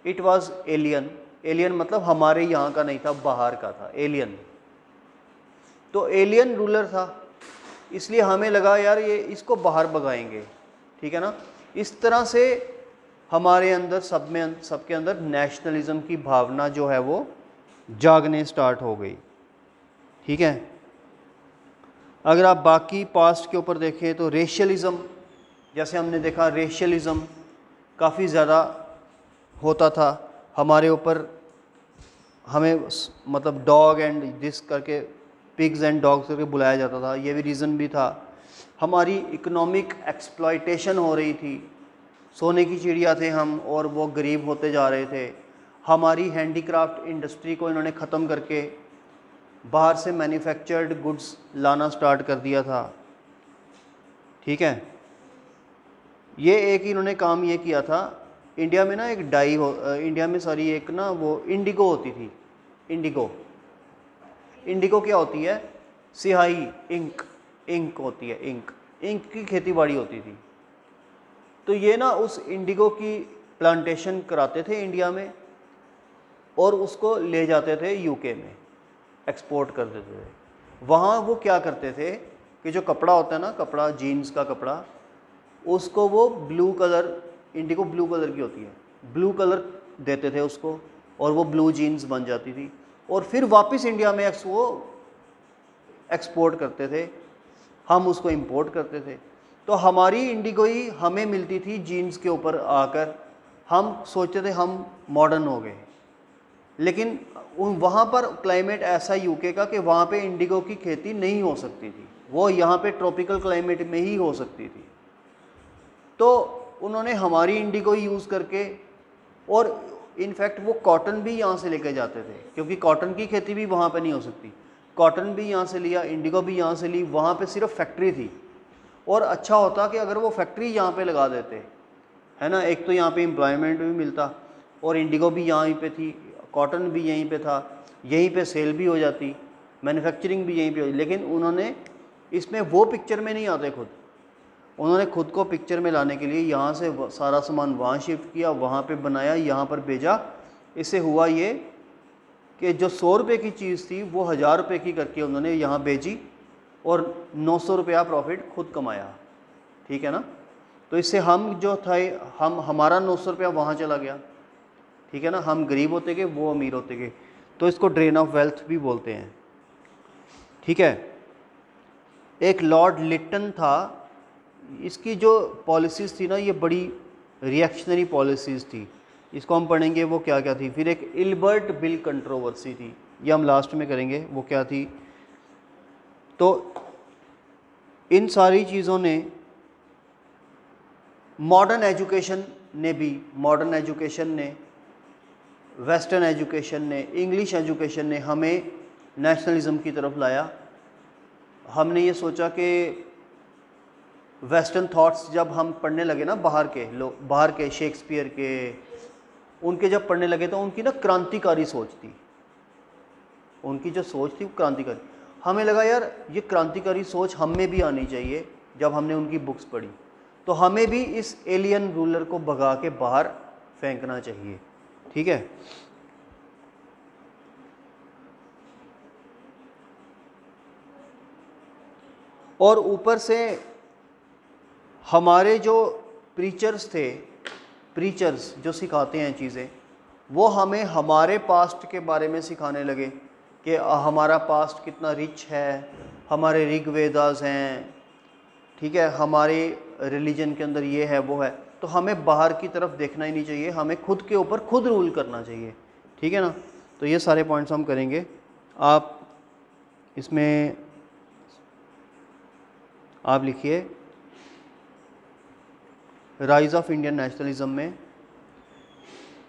इट वाज एलियन। एलियन मतलब हमारे यहाँ का नहीं था, बाहर का था एलियन। तो एलियन रूलर था, इसलिए हमें लगा यार ये इसको बाहर भगाएंगे। ठीक है ना? इस तरह से हमारे अंदर सबके अंदर नेशनलिज्म की भावना जो है वो जागने स्टार्ट हो गई। ठीक है। अगर आप बाकी पास्ट के ऊपर देखें तो रेशियलिज़म, जैसे हमने देखा रेशियलिज़म काफ़ी ज़्यादा होता था हमारे ऊपर। हमें मतलब डॉग एंड दिस करके, पिग्स एंड डॉग्स करके बुलाया जाता था, ये भी रीज़न भी था। हमारी इकोनॉमिक एक्सप्लॉयटेशन हो रही थी, सोने की चिड़िया थे हम और वो गरीब होते जा रहे थे। हमारी हैंडीक्राफ्ट इंडस्ट्री को इन्होंने ख़त्म करके बाहर से मैन्युफैक्चर्ड गुड्स लाना स्टार्ट कर दिया था। ठीक है, ये एक इन्होंने काम ये किया था। इंडिया में ना एक इंडिया में सॉरी एक ना वो इंडिगो होती थी। इंडिगो इंडिगो क्या होती है? सिहाई, इंक। इंक होती है, इंक। इंक की खेती बाड़ी होती थी। तो ये ना उस इंडिगो की प्लांटेशन कराते थे इंडिया में और उसको ले जाते थे यूके में, एक्सपोर्ट कर देते थे। वहाँ वो क्या करते थे कि जो कपड़ा होता है ना, कपड़ा जीन्स का कपड़ा, उसको वो blue colour, Indigo blue colour की होती है, ब्लू कलर देते थे उसको और वो ब्लू जीन्स बन जाती थी और फिर वापस इंडिया में वो एक्सपोर्ट करते थे, हम उसको इंपोर्ट करते थे। तो हमारी इंडिगो ही हमें मिलती थी जीन्स के ऊपर आकर। हम सोचते थे हम मॉडर्न हो गए, लेकिन वहाँ पर क्लाइमेट ऐसा यूके का कि वहाँ पे इंडिगो की खेती नहीं हो सकती थी, वो यहाँ पे ट्रॉपिकल क्लाइमेट में ही हो सकती थी। तो उन्होंने हमारी इंडिगो यूज़ करके, और इनफैक्ट वो कॉटन भी यहाँ से लेके जाते थे क्योंकि कॉटन की खेती भी वहाँ पे नहीं हो सकती। कॉटन भी यहाँ से लिया, इंडिगो भी यहाँ से ली, वहाँ पे सिर्फ फैक्ट्री थी। और अच्छा होता कि अगर वो फैक्ट्री यहाँ पे लगा देते, है ना, एक तो यहाँ पे एम्प्लॉयमेंट भी मिलता और इंडिगो भी यहीं पे थी, कॉटन भी यहीं पे था, यहीं पे सेल भी हो जाती, मैन्युफैक्चरिंग भी यहीं पे हो। लेकिन उन्होंने इसमें वो पिक्चर में नहीं आते खुद, उन्होंने खुद को पिक्चर में लाने के लिए यहाँ से सारा सामान वहाँ शिफ्ट किया, वहाँ पे बनाया, यहाँ पर भेजा। इससे हुआ ये कि जो 100 रुपये की चीज़ थी वो 1000 रुपये की करके उन्होंने यहाँ भेजी और 900 रुपया प्रॉफिट खुद कमाया। ठीक है ना, तो इससे हम जो थे, हमारा 900 रुपया वहाँ चला गया। ठीक है ना, हम गरीब होते गए, वो अमीर होते गए। तो इसको ड्रेन ऑफ वेल्थ भी बोलते हैं। ठीक है, एक लॉर्ड लिटन था, इसकी जो पॉलिसीज़ थी ना ये बड़ी रिएक्शनरी पॉलिसीज़ थी। इसको हम पढ़ेंगे वो क्या क्या थी। फिर एक इल्बर्ट बिल कंट्रोवर्सी थी, ये हम लास्ट में करेंगे वो क्या थी। तो इन सारी चीज़ों ने मॉडर्न एजुकेशन ने, वेस्टर्न एजुकेशन ने, इंग्लिश एजुकेशन ने हमें नेशनलिज्म की तरफ लाया। हमने ये सोचा कि वेस्टर्न थॉट्स जब हम पढ़ने लगे ना, बाहर के शेक्सपियर के, उनके जब पढ़ने लगे तो उनकी ना क्रांतिकारी सोच थी, उनकी जो सोच थी वो क्रांतिकारी। हमें लगा यार ये क्रांतिकारी सोच हम में भी आनी चाहिए। जब हमने उनकी बुक्स पढ़ी तो हमें भी इस एलियन रूलर को भगा के बाहर फेंकना चाहिए। ठीक है, और ऊपर से हमारे जो प्रीचर्स जो सिखाते हैं चीज़ें, वो हमें हमारे पास्ट के बारे में सिखाने लगे कि हमारा पास्ट कितना रिच है, हमारे ऋग्वेदास हैं, ठीक है, हमारे रिलीजन के अंदर ये है वो है। तो हमें बाहर की तरफ देखना ही नहीं चाहिए, हमें खुद के ऊपर खुद रूल करना चाहिए। ठीक है ना, तो ये सारे पॉइंट्स हम करेंगे। आप इसमें आप लिखिए राइज ऑफ इंडियन नेशनलिज्म में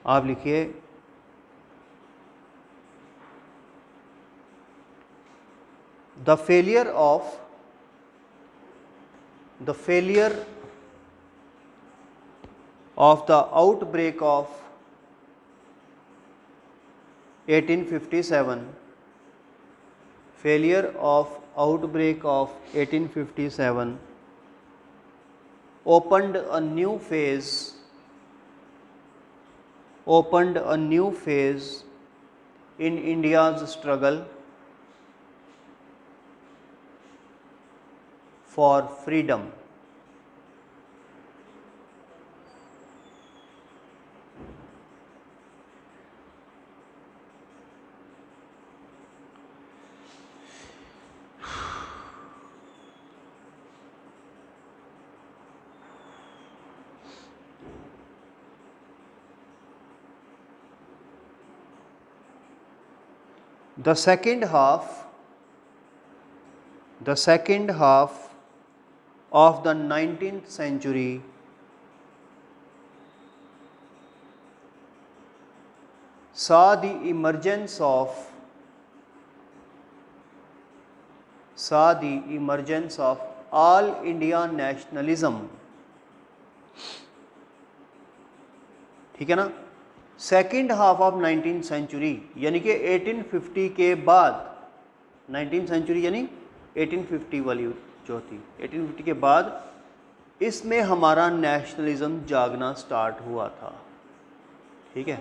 आप लिखिए the failure of the outbreak of 1857, failure of outbreak of 1857 opened a new phase in India's struggle for freedom. The second half of the 19th century saw the emergence of saw the emergence of all India nationalism, ठीक है ना। Second half of 19th century यानी कि 1850 के बाद, 19th सेंचुरी यानी 1850 वाली जो थी, 1850 के बाद इसमें हमारा नेशनलिज्म जागना स्टार्ट हुआ था, ठीक है।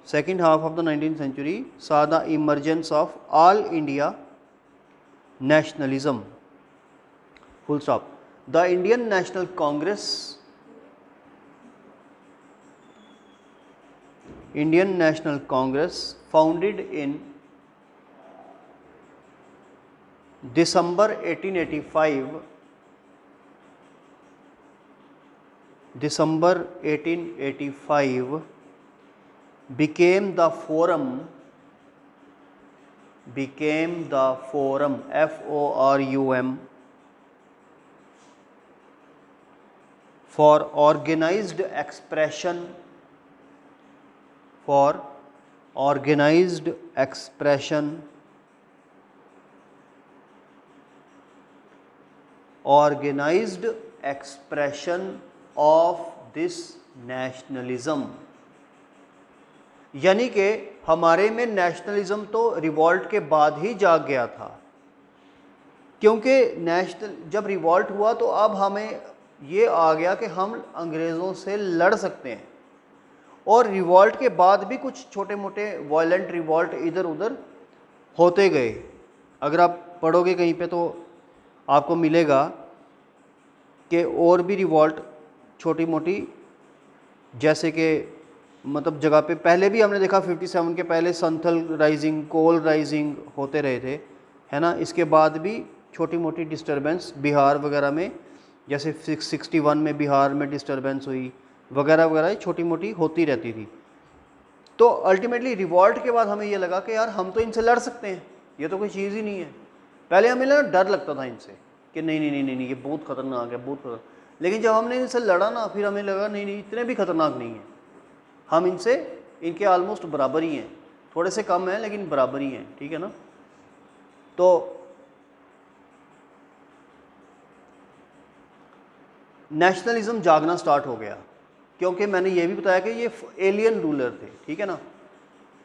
Second half of the 19th century saw the emergence of all India nationalism, full stop. The Indian National Congress, Indian National Congress, founded in December 1885, December 1885 became the forum, FORUM, for organized expression, of this nationalism। यानी कि हमारे में नेशनलिज्म तो रिवॉल्ट के बाद ही जाग गया था, क्योंकि जब रिवॉल्ट हुआ तो अब हमें ये आ गया कि हम अंग्रेज़ों से लड़ सकते हैं। और रिवॉल्ट के बाद भी कुछ छोटे मोटे वायलेंट रिवॉल्ट इधर उधर होते गए। अगर आप पढ़ोगे कहीं पे तो आपको मिलेगा कि और भी रिवॉल्ट छोटी मोटी, जैसे कि मतलब जगह पे पहले भी हमने देखा 57 के पहले संथल राइजिंग, कोल राइजिंग होते रहे थे, है ना। इसके बाद भी छोटी मोटी डिस्टर्बेंस बिहार वगैरह में, जैसे 61 में बिहार में डिस्टर्बेंस हुई वगैरह वगैरह, छोटी मोटी होती रहती थी। तो अल्टीमेटली रिवॉल्ट के बाद हमें ये लगा कि यार हम तो इनसे लड़ सकते हैं, ये तो कोई चीज़ ही नहीं है। पहले हमें लगा डर लगता था इनसे कि नहीं नहीं नहीं नहीं, नहीं ये बहुत ख़तरनाक है, बहुत खतरनाक। लेकिन जब हमने इनसे लड़ा ना, फिर हमें लगा नहीं नहीं इतने भी ख़तरनाक नहीं है, हम इनके ऑलमोस्ट बराबर ही हैं, थोड़े से कम हैं लेकिन बराबर ही हैं, ठीक है ना। तो नेशनलिज्म जागना स्टार्ट हो गया, क्योंकि मैंने ये भी बताया कि ये एलियन रूलर थे, ठीक है ना।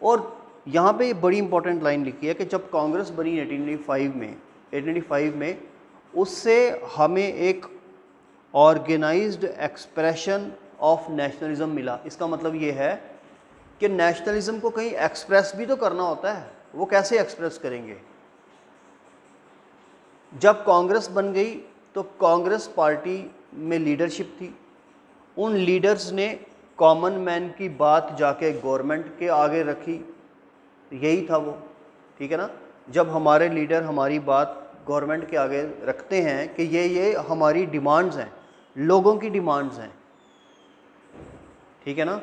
और यहाँ पे ये बड़ी इंपॉर्टेंट लाइन लिखी है कि जब कांग्रेस बनी 1885 में उससे हमें एक ऑर्गेनाइज्ड एक्सप्रेशन ऑफ नेशनलिज्म मिला। इसका मतलब ये है कि नेशनलिज्म को कहीं एक्सप्रेस भी तो करना होता है, वो कैसे एक्सप्रेस करेंगे। जब कांग्रेस बन गई तो कांग्रेस पार्टी में लीडरशिप थी, उन लीडर्स ने कॉमन मैन की बात जाके गवर्नमेंट के आगे रखी, यही था वो, ठीक है ना। जब हमारे लीडर हमारी बात गवर्नमेंट के आगे रखते हैं कि ये हमारी डिमांड्स हैं, लोगों की डिमांड्स हैं, ठीक है ना,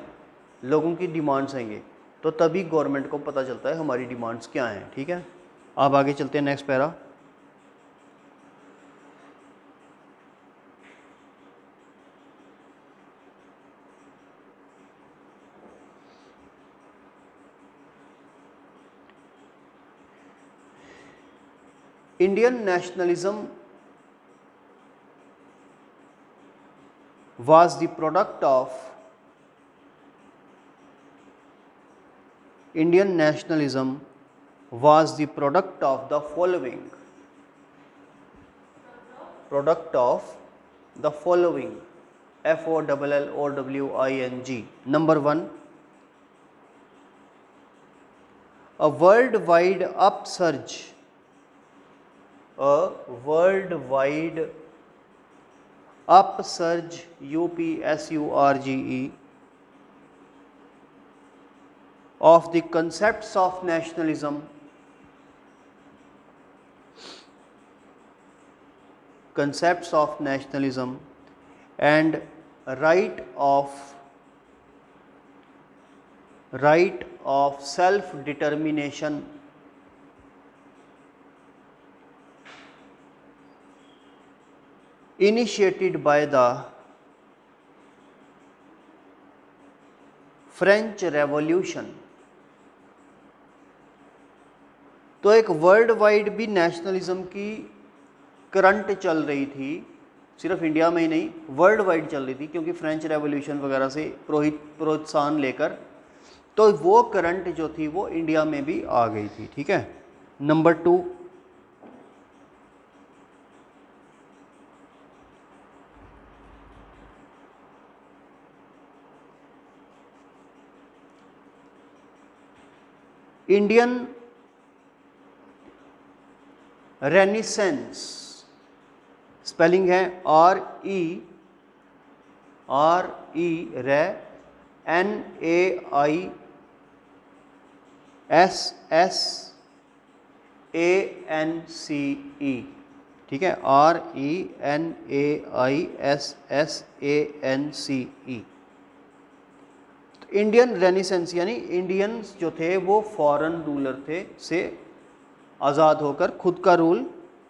लोगों की डिमांड्स हैं ये, तो तभी गवर्नमेंट को पता चलता है हमारी डिमांड्स क्या हैं, ठीक है। अब आगे चलते हैं next para. Indian nationalism was the product of Indian nationalism was the product of the following, FOLLOWING. Number 1, a worldwide upsurge UPSURGE of the concepts of nationalism, and right of self-determination initiated by the French Revolution तो एक वर्ल्ड वाइड भी नेशनलिज्म की करंट चल रही थी, सिर्फ इंडिया में ही नहीं, वर्ल्ड वाइड चल रही थी, क्योंकि फ्रेंच रेवोल्यूशन वगैरह से प्रोत्साहन लेकर, तो वो करंट जो थी वो इंडिया में भी आ गई थी। ठीक है। नंबर 2, इंडियन रेनिसेंस, स्पेलिंग है R-E रे NAISSANCE, ठीक है, RENAISSANCE। इंडियन रेनिसेंस यानी इंडियंस जो थे वो फॉरेन रूलर थे से आज़ाद होकर खुद का रूल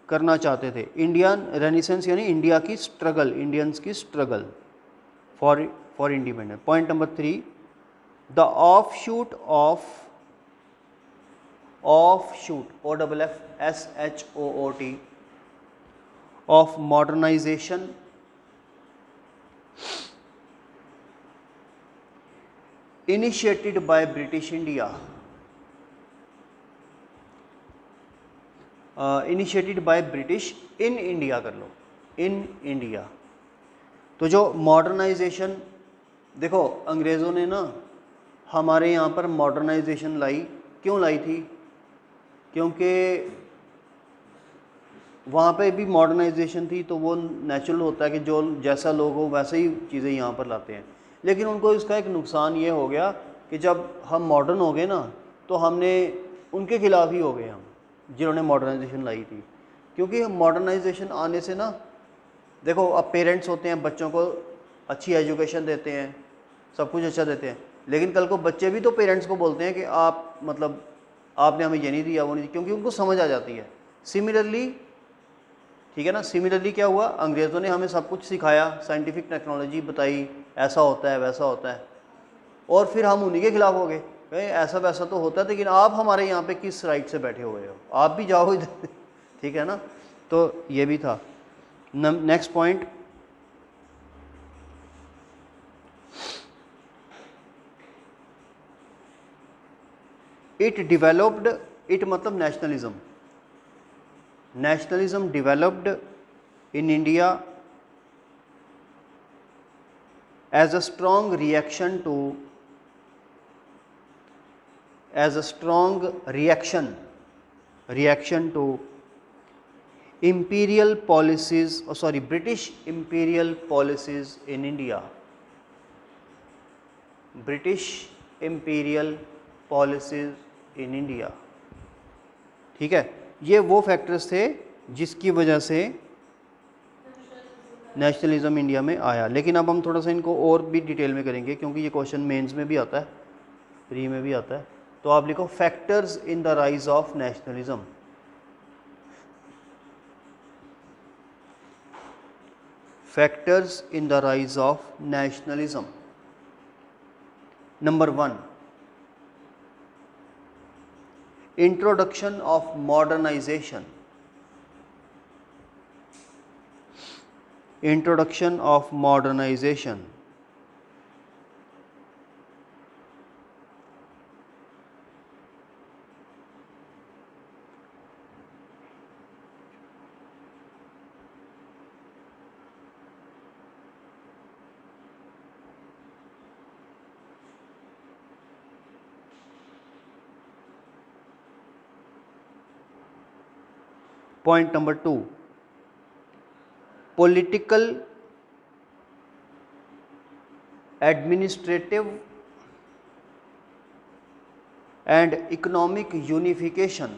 करना चाहते थे। इंडियन रेनिसेंस यानी इंडिया की स्ट्रगल, इंडियंस की struggle for independence. Point number 3, the offshoot OFFSHOOT of modernization initiated by British India, initiated by British in India कर लो, इन इंडिया। तो जो मॉडर्नाइजेशन, देखो अंग्रेज़ों ने ना हमारे यहाँ पर मॉडर्नाइजेशन लाई, क्यों लाई थी? क्योंकि वहाँ पे भी मॉडर्नाइजेशन थी, तो वो नेचुरल होता है कि जो जैसा लोग हो वैसे ही चीज़ें यहाँ पर लाते हैं। लेकिन उनको इसका एक नुकसान ये हो गया कि जब हम मॉडर्न हो गए ना, तो हमने उनके खिलाफ ही हो गए हम, जिन्होंने मॉडर्नाइजेशन लाई थी। क्योंकि मॉडर्नाइजेशन आने से ना, देखो अब पेरेंट्स होते हैं, बच्चों को अच्छी एजुकेशन देते हैं, सब कुछ अच्छा देते हैं, लेकिन कल को बच्चे भी तो पेरेंट्स को बोलते हैं कि आप मतलब आपने हमें ये नहीं दिया, वो नहीं दिया, क्योंकि उनको समझ आ जाती है। सिमिलरली, ठीक है ना, सिमिलरली क्या हुआ, अंग्रेज़ों ने हमें सब कुछ सिखाया, साइंटिफिक टेक्नोलॉजी बताई, ऐसा होता है वैसा होता है, और फिर हम उन्हीं के खिलाफ हो गए, ऐसा वैसा तो होता है, लेकिन आप हमारे यहाँ पे किस राइट से बैठे हुए हो, आप भी जाओ इधर। ठीक है ना, तो ये भी था। Next point, it developed, it मतलब nationalism, nationalism developed in India as a strong reaction to, as a strong reaction to imperial policies, British imperial policies in India, British imperial policies in India। ठीक है, ये वो फैक्टर्स थे जिसकी वजह से नेशनलिज्म इंडिया में आया। लेकिन अब हम थोड़ा सा इनको और भी डिटेल में करेंगे, क्योंकि ये क्वेश्चन मेंस में भी आता है, प्री में भी आता है। तो आप लिखो factors in the rise of nationalism. Factors in the rise of nationalism. Number 1, introduction of modernization, introduction of modernization। Point number 2, political, administrative and economic unification,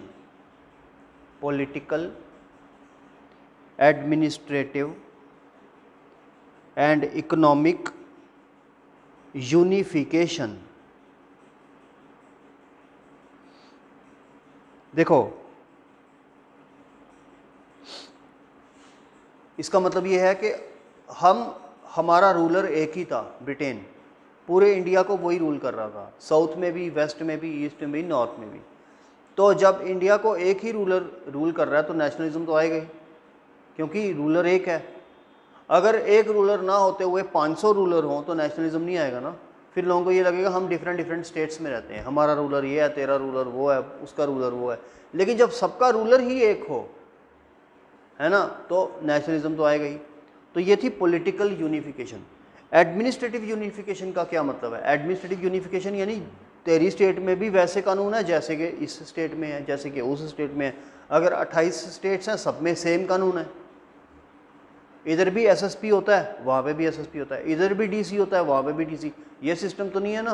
political, administrative and economic unification। देखो इसका मतलब ये है कि हमारा रूलर एक ही था, ब्रिटेन, पूरे इंडिया को वही रूल कर रहा था, साउथ में भी, वेस्ट में भी, ईस्ट में भी, नॉर्थ में भी। तो जब इंडिया को एक ही रूलर रूल कर रहा है तो नेशनलिज्म तो आएगा ही, क्योंकि रूलर एक है। अगर एक रूलर ना होते हुए 500 रूलर हों तो नेशनलिज्म नहीं आएगा ना। फिर लोगों को ये लगेगा हम डिफरेंट डिफरेंट स्टेट्स में रहते हैं, हमारा रूलर ये है, तेरा रूलर वो है, उसका रूलर वो है। लेकिन जब सबका रूलर ही एक हो, है ना, तो नेशनलिज्म तो आएगा ही। तो ये थी पॉलिटिकल यूनिफिकेशन। एडमिनिस्ट्रेटिव यूनिफिकेशन का क्या मतलब है? एडमिनिस्ट्रेटिव यूनिफिकेशन यानी तेरी स्टेट में भी वैसे कानून है जैसे कि इस स्टेट में है, जैसे कि उस स्टेट में है। अगर 28 स्टेट्स हैं, सब में सेम कानून है। इधर भी एसएसपी होता है, वहाँ पे भी एसएसपी होता है, इधर भी डीसी होता है, वहाँ पे भी डीसी। ये सिस्टम तो नहीं है ना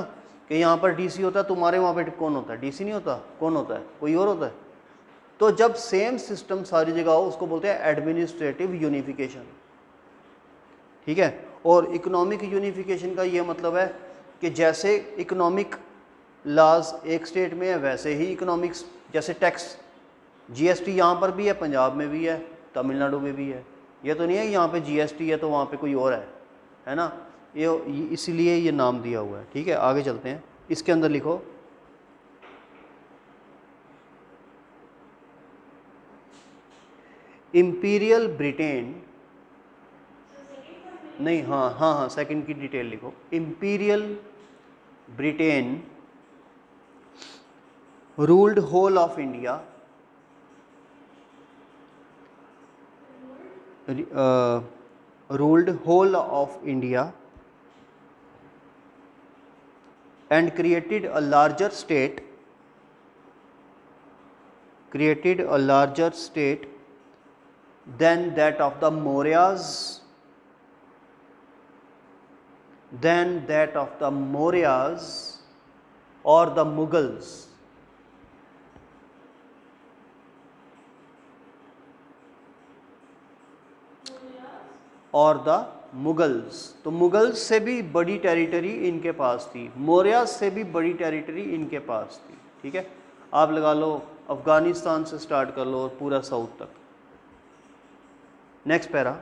कि यहाँ पर डीसी होता है, तुम्हारे वहाँ पे कौन होता है? डीसी नहीं होता। कौन होता है? कोई और होता है। तो जब सेम सिस्टम सारी जगह हो उसको बोलते हैं एडमिनिस्ट्रेटिव यूनिफिकेशन, ठीक है। और इकोनॉमिक यूनिफिकेशन का ये मतलब है कि जैसे इकोनॉमिक लॉज एक स्टेट में है वैसे ही इकोनॉमिक्स, जैसे टैक्स जीएसटी यहाँ पर भी है, पंजाब में भी है, तमिलनाडु में भी है। ये तो नहीं है यहाँ पे जीएसटी है तो वहाँ पे कोई और है ना। ये इसीलिए ये नाम दिया हुआ है, ठीक है। आगे चलते हैं, इसके अंदर लिखो इंपीरियल ब्रिटेन, नहीं, हाँ हाँ हाँ, सेकंड की डिटेल लिखो। Imperial Britain ruled whole of India, ruled whole of India and created a larger state than that of the Mauryas or the Mughals. और द मुगल्स, तो मुगल्स से भी बड़ी टेरिटरी इनके पास थी, मौर्य से भी बड़ी टेरिटरी इनके पास थी, ठीक है। आप लगा लो अफगानिस्तान से स्टार्ट कर लो और पूरा साउथ तक। नेक्स्ट पैरा,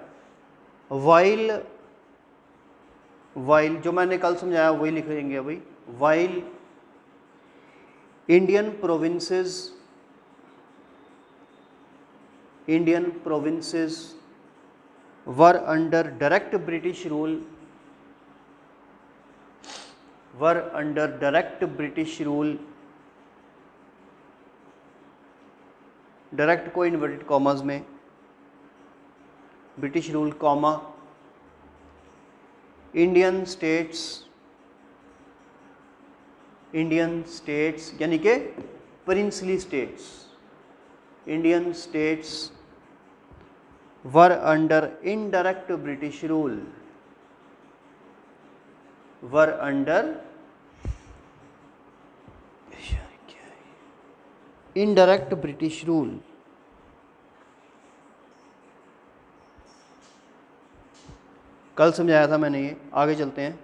वाइल जो मैंने कल समझाया वही लिख लेंगे अभी। While Indian provinces were under direct British rule, direct को इन्वर्टेड कॉमास में British rule, comma Indian states यानी के princely states, Indian states were under indirect British rule, indirect British rule। कल समझाया था मैंने ये। आगे चलते हैं,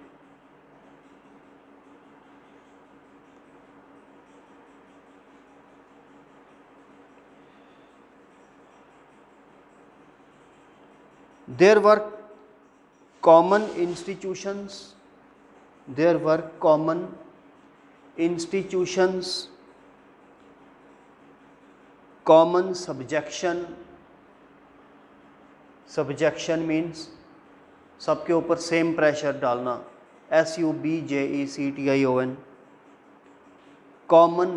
there were common institutions, common subjection means सबके ऊपर सेम प्रेशर डालना, SUBJECTION। कॉमन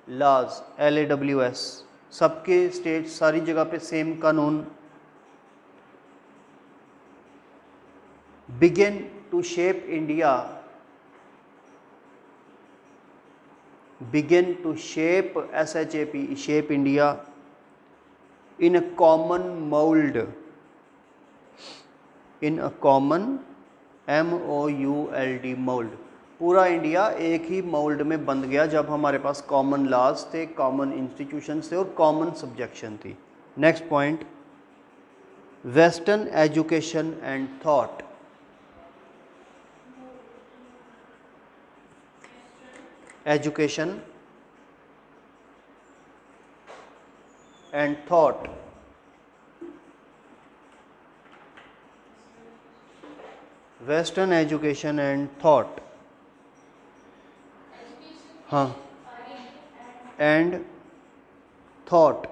लॉज LAWS, सबके स्टेट सारी जगह पे सेम कानून। Begin to shape India in a common mold, mold। पूरा इंडिया एक ही मोल्ड में बंध गया जब हमारे पास कॉमन लॉज थे, कॉमन इंस्टीट्यूशंस थे और कॉमन सब्जेक्शन थी। Next point, western education and thought. Education and thought, Western education and thought। हाँ, and thought,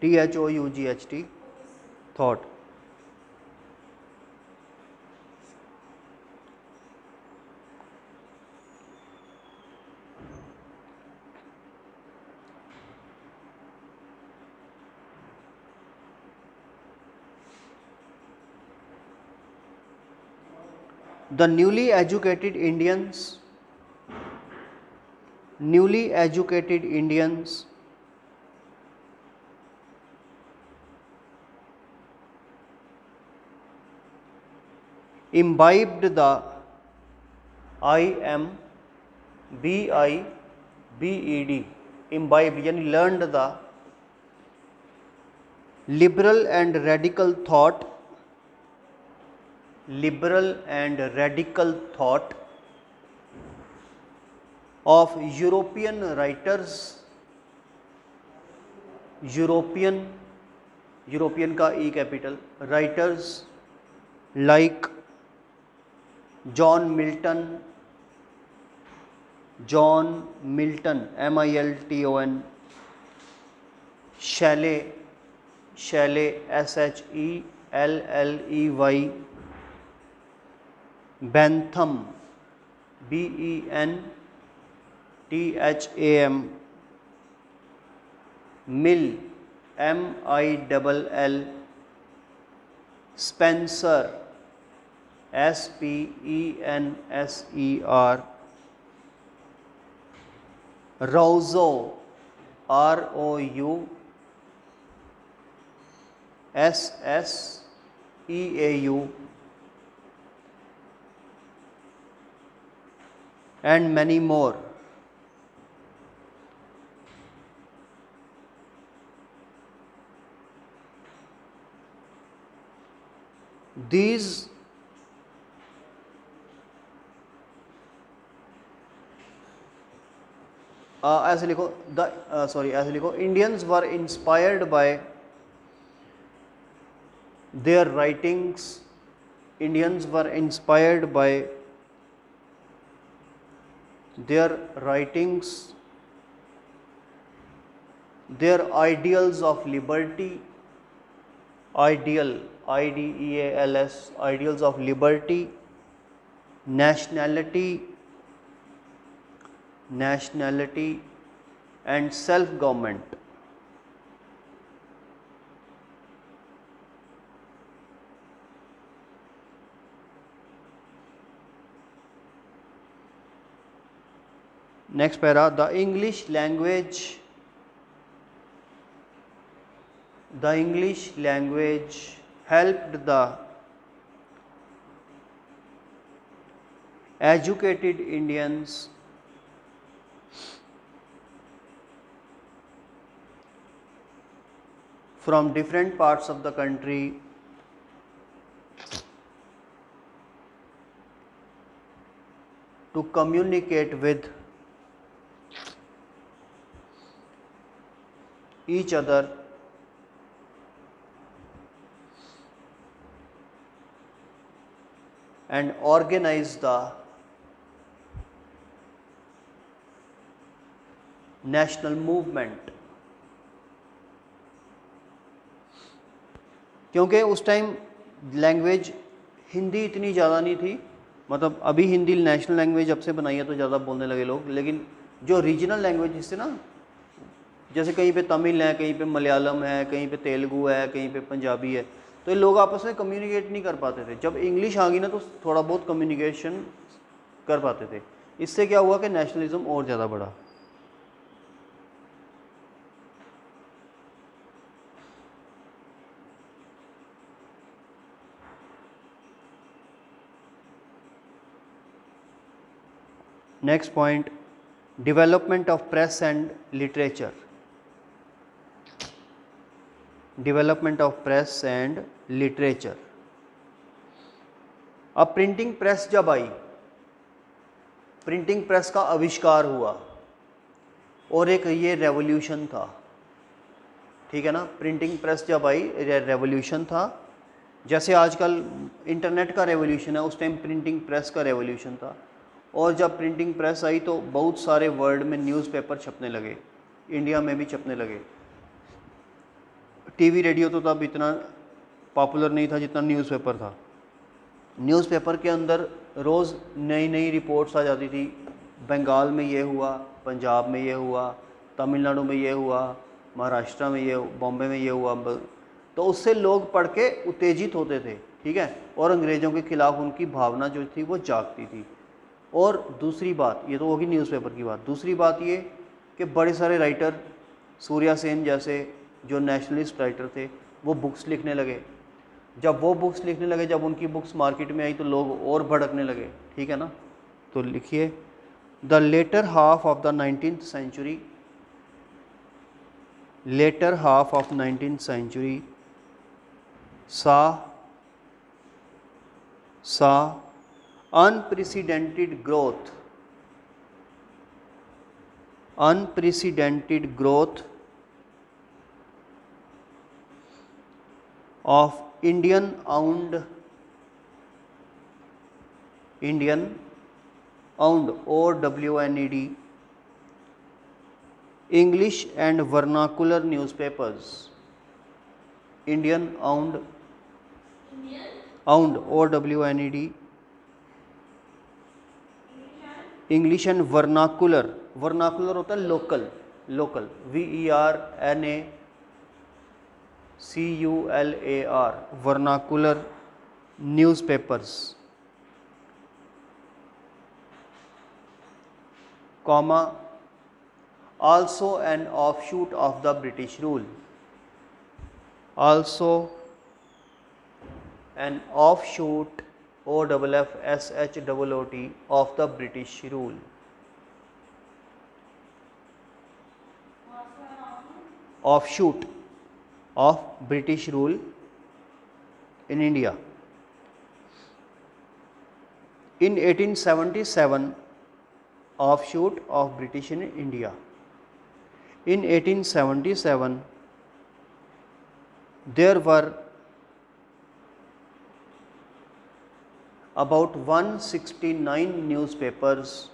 THOUGHT, thought. The newly educated Indians imbibed the IMBIBED, imbibed यानी learned the liberal and radical thought of European writers, European का E capital, writers like John Milton, MILTON, Shelley, SHELLEY, Bentham, BENTHAM, Mill, MILL, Spenser, SPENSER, Rousseau, ROUSSEAU, and many more. These ऐसे लिखो ऐसे लिखो, Indians were inspired by their writings, their ideals of liberty, ideals of liberty, nationality and self-government. Next para, the English language helped the educated Indians from different parts of the country to communicate with each other and organize the national movement. क्योंकि उस टाइम लैंग्वेज हिंदी इतनी ज़्यादा नहीं थी, मतलब अभी हिंदी नेशनल लैंग्वेज जब से बनाई है तो ज़्यादा बोलने लगे लोग, लेकिन जो रीजनल लैंग्वेज थे ना, जैसे कहीं पे तमिल है, कहीं पे मलयालम है, कहीं पे तेलुगु है, कहीं पे पंजाबी है, तो ये लोग आपस में कम्युनिकेट नहीं कर पाते थे। जब इंग्लिश आ गई ना तो थोड़ा बहुत कम्युनिकेशन कर पाते थे। इससे क्या हुआ कि नेशनलिज्म और ज़्यादा बढ़ा। Next point, development of press and literature. Development of press and literature. अब प्रिंटिंग प्रेस जब आई, प्रिंटिंग प्रेस का आविष्कार हुआ और एक ये रेवोल्यूशन था, ठीक है ना। प्रिंटिंग प्रेस जब आई रेवोल्यूशन था, जैसे आजकल इंटरनेट का रेवोल्यूशन है, उस टाइम प्रिंटिंग प्रेस का रेवोल्यूशन था। और जब प्रिंटिंग प्रेस आई तो बहुत सारे वर्ल्ड में न्यूज़पेपर छपने लगे, इंडिया में भी छपने लगे। टीवी रेडियो तो तब इतना पॉपुलर नहीं था जितना न्यूज़पेपर था। न्यूज़पेपर के अंदर रोज़ नई नई रिपोर्ट्स आ जाती थी, बंगाल में ये हुआ, पंजाब में ये हुआ, तमिलनाडु में ये हुआ, महाराष्ट्र में ये, बॉम्बे में ये हुआ। तो उससे लोग पढ़ के उत्तेजित होते थे, ठीक है, और अंग्रेज़ों के ख़िलाफ़ उनकी भावना जो थी वो जागती थी। और दूसरी बात, ये तो होगी न्यूज़पेपर की बात, दूसरी बात ये कि बड़े सारे राइटर, सूर्या सेन जैसे जो नेशनलिस्ट राइटर थे, वो बुक्स लिखने लगे। जब वो बुक्स लिखने लगे, जब उनकी बुक्स मार्केट में आई तो लोग और भड़कने लगे, ठीक है ना। तो लिखिए, the latter half of the 19th century, later half of 19th century saw unprecedented growth of Indian owned OWNED English and vernacular newspapers. Indian owned OWNED English and vernacular होता है local, VERNACULAR vernacular newspapers, comma, also an offshoot of the British rule, also an offshoot OFFSHOOT of the British rule. Offshoot of British rule in India. In 1877, offshoot of British in India. In 1877, there were about 169 newspapers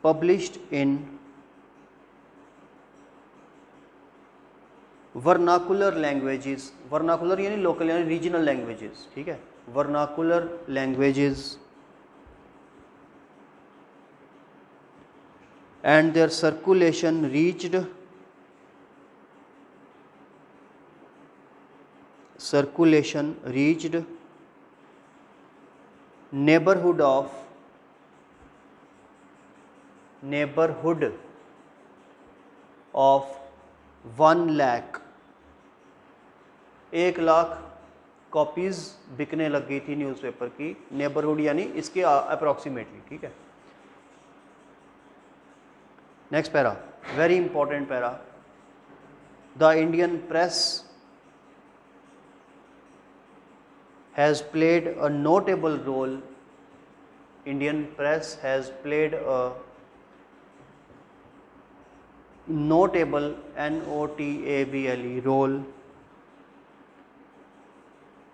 published in vernacular languages, vernacular यानी local यानी regional languages, ठीक है, vernacular languages, and their circulation reached neighborhood of 1 lakh, 1 lakh copies बिकने लग गई थी न्यूज़पेपर की। नेबरहुड यानी इसके अप्रॉक्सीमेटली, ठीक है। Next para, very important para, the Indian press has played a notable role, Indian press has played a notable notable role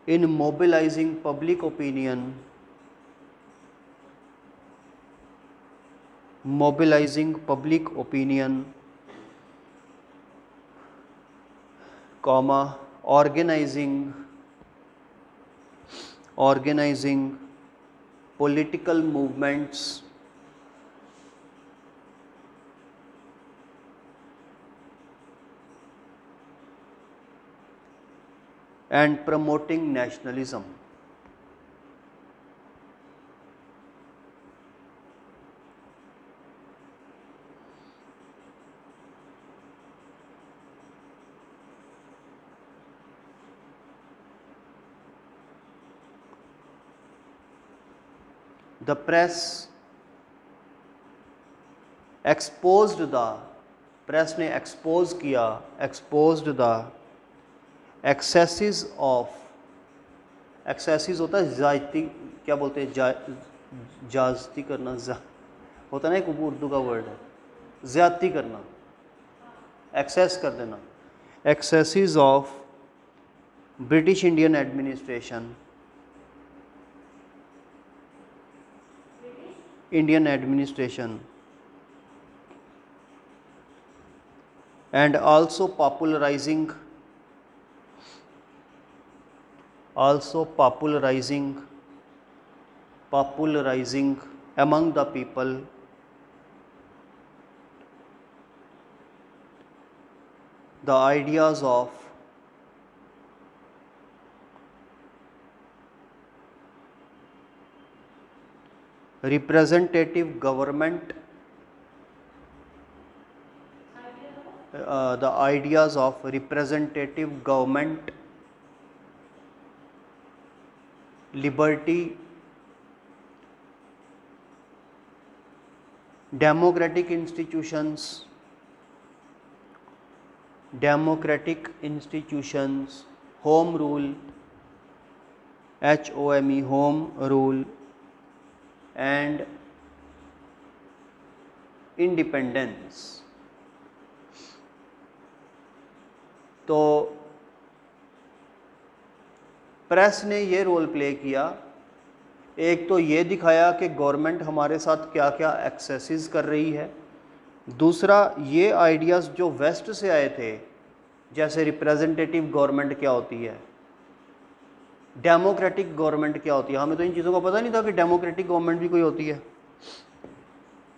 in mobilizing public opinion comma, organizing political movements and promoting nationalism. The press exposed the, press ने एक्सपोज किया, exposed the excesses of, excesses होता है ज़्यादती, क्या बोलते हैं, जाज़ती करना, होता है ना एक उर्दू का वर्ड है, ज़्यादती करना, एक्सेस कर देना, excesses of British Indian administration, Indian administration, and also popularizing among the people the ideas of representative government, the ideas of representative government, liberty, democratic institutions, home rule, HOME, home rule, and independence. तो प्रेस ने ये रोल प्ले किया, एक तो ये दिखाया कि गवर्नमेंट हमारे साथ क्या क्या एक्सेसेस कर रही है, दूसरा ये आइडियाज़ जो वेस्ट से आए थे, जैसे रिप्रेजेंटेटिव गवर्नमेंट क्या होती है, डेमोक्रेटिक गवर्नमेंट क्या होती है। हमें तो इन चीज़ों का पता नहीं था कि डेमोक्रेटिक गवर्नमेंट भी कोई होती है,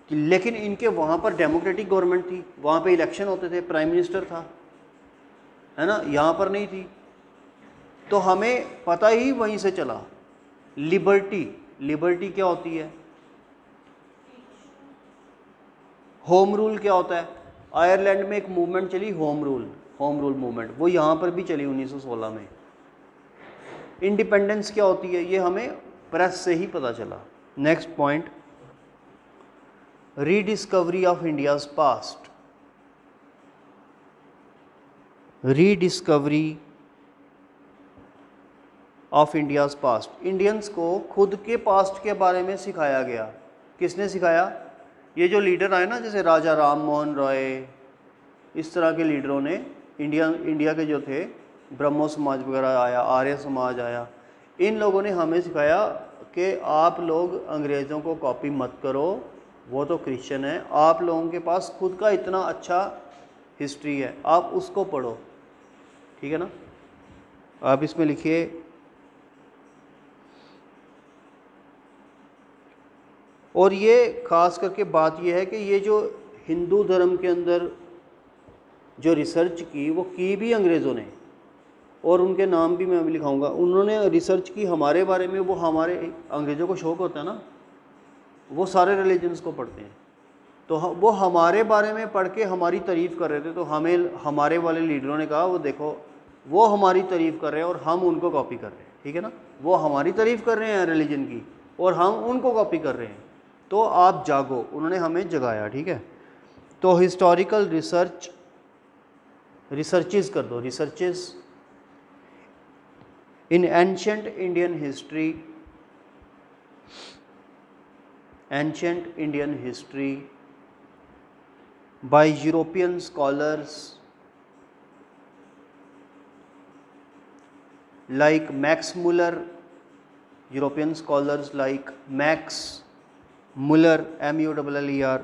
लेकिन इनके वहाँ पर डेमोक्रेटिक गवर्नमेंट थी, वहाँ पे इलेक्शन होते थे, प्राइम मिनिस्टर था, है ना, यहाँ पर नहीं थी। तो हमें पता ही वहीं से चला। लिबर्टी क्या होती है, होम रूल क्या होता है। आयरलैंड में एक मूवमेंट चली होम रूल मूवमेंट, वो यहाँ पर भी चली 1916 में। इंडिपेंडेंस क्या होती है, ये हमें प्रेस से ही पता चला। Next point, rediscovery of India's past. Rediscovery of India's past, Indians को खुद के पास्ट के बारे में सिखाया गया। किसने सिखाया, ये जो लीडर आए ना, जैसे राजा राम मोहन रॉय, इस तरह के लीडरों ने इंडिया के जो थे, ब्रह्मो समाज वगैरह आया, आर्य समाज आया, इन लोगों ने हमें सिखाया कि आप लोग अंग्रेज़ों को कॉपी मत करो, वो तो क्रिश्चियन है, आप लोगों के पास खुद का इतना अच्छा हिस्ट्री है, आप उसको पढ़ो। ठीक है ना, आप इसमें लिखिए, और ये ख़ास करके बात ये है कि ये जो हिंदू धर्म के अंदर जो रिसर्च की, वो की भी अंग्रेज़ों ने, और उनके नाम भी मैं अभी लिखाऊंगा। उन्होंने रिसर्च की हमारे बारे में, वो हमारे अंग्रेज़ों को शौक़ होता है ना, वो सारे रिलीजन्स को पढ़ते हैं, तो वो हमारे बारे में पढ़ के हमारी तारीफ़ कर रहे थे। तो हमें हमारे वाले लीडरों ने कहा, वो देखो वो हमारी तारीफ़ कर रहे हैं और हम उनको कॉपी कर रहे हैं। ठीक है ना, वो हमारी तारीफ़ कर रहे हैं रिलीजन की और हम उनको कॉपी कर रहे हैं, तो आप जागो। उन्होंने हमें जगाया। ठीक है, तो हिस्टोरिकल रिसर्चेस कर दो, researches in ancient Indian history by European scholars like Max Muller, European scholars like Max Muller, Muller, Monier,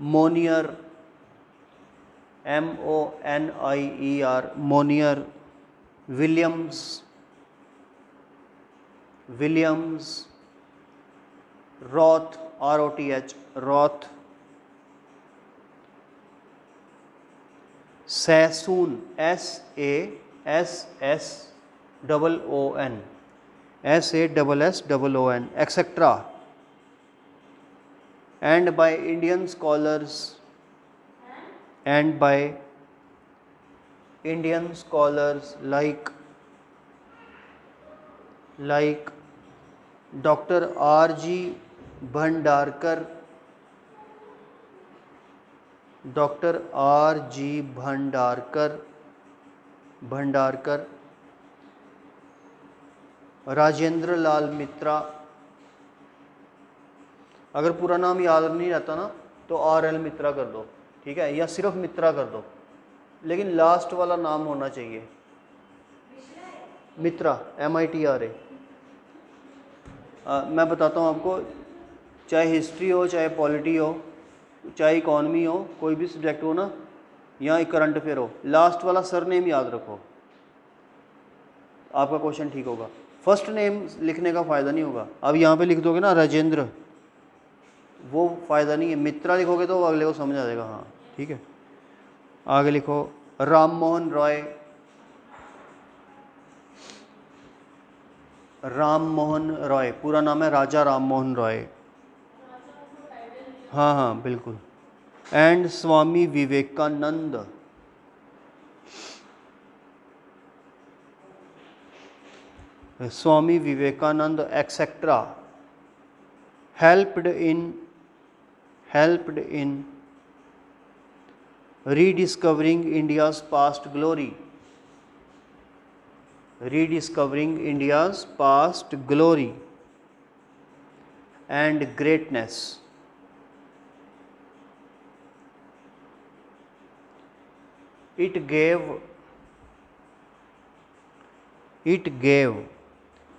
Monier, Monier, Williams, Roth, Roth, Roth, Sassoon, Sassoon, etc., and by Indian scholars like Dr. R.G. Bhandarkar, Rajendra Lal Mitra. अगर पूरा नाम याद नहीं रहता ना तो RL मित्रा कर दो, ठीक है, या सिर्फ मित्रा कर दो, लेकिन लास्ट वाला नाम होना चाहिए। मित्रा, MITRA। मैं बताता हूँ आपको, चाहे हिस्ट्री हो, चाहे पॉलिटी हो, चाहे इकॉनमी हो, कोई भी सब्जेक्ट हो ना, या करंट अफेयर हो, लास्ट वाला सर नेम याद रखो, आपका क्वेश्चन ठीक होगा। फर्स्ट नेम लिखने का फ़ायदा नहीं होगा। अब यहाँ पे लिख दोगे ना राजेंद्र, वो फ़ायदा नहीं है। मित्रा लिखोगे तो अगले को समझ आ जाएगा, हाँ ठीक है। आगे लिखो राम मोहन रॉय। राम मोहन रॉय पूरा नाम है राजा राम मोहन रॉय। हाँ हाँ बिल्कुल। And Swami Vivekananda. Swami Vivekananda et cetera helped in rediscovering India's past glory, rediscovering India's past glory and greatness. It gave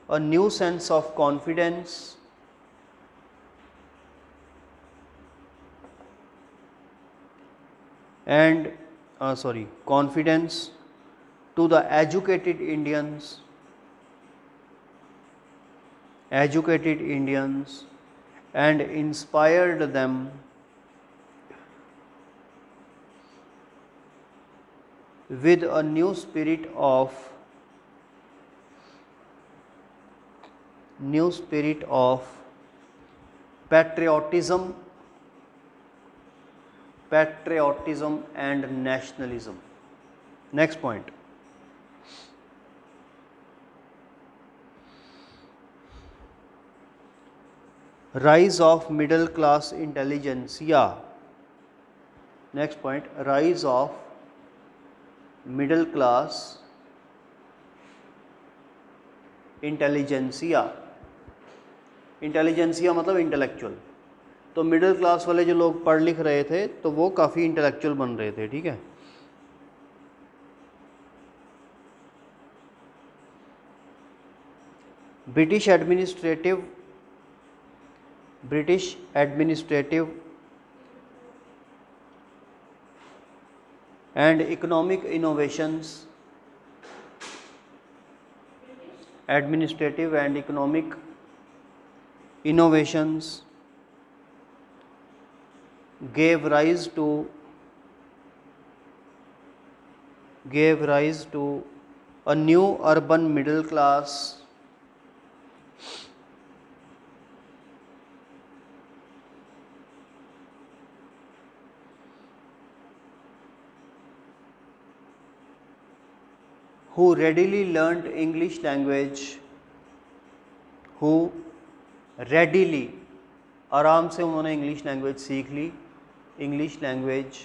a new sense of confidence and confidence to the educated Indians and inspired them with a new spirit of patriotism and nationalism. Next point. Rise of middle class intelligentsia. Next point, rise of middle class intelligentsia. Intelligentsia मतलब इंटेलेक्चुअल। तो मिडिल क्लास वाले जो लोग पढ़ लिख रहे थे तो वो काफ़ी इंटेलेक्चुअल बन रहे थे, ठीक है। British administrative and economic innovations, administrative and economic innovations gave rise to a new urban middle class who readily learnt English language, who readily आराम से उन्होंने इंग्लिश लैंग्वेज सीख ली, English language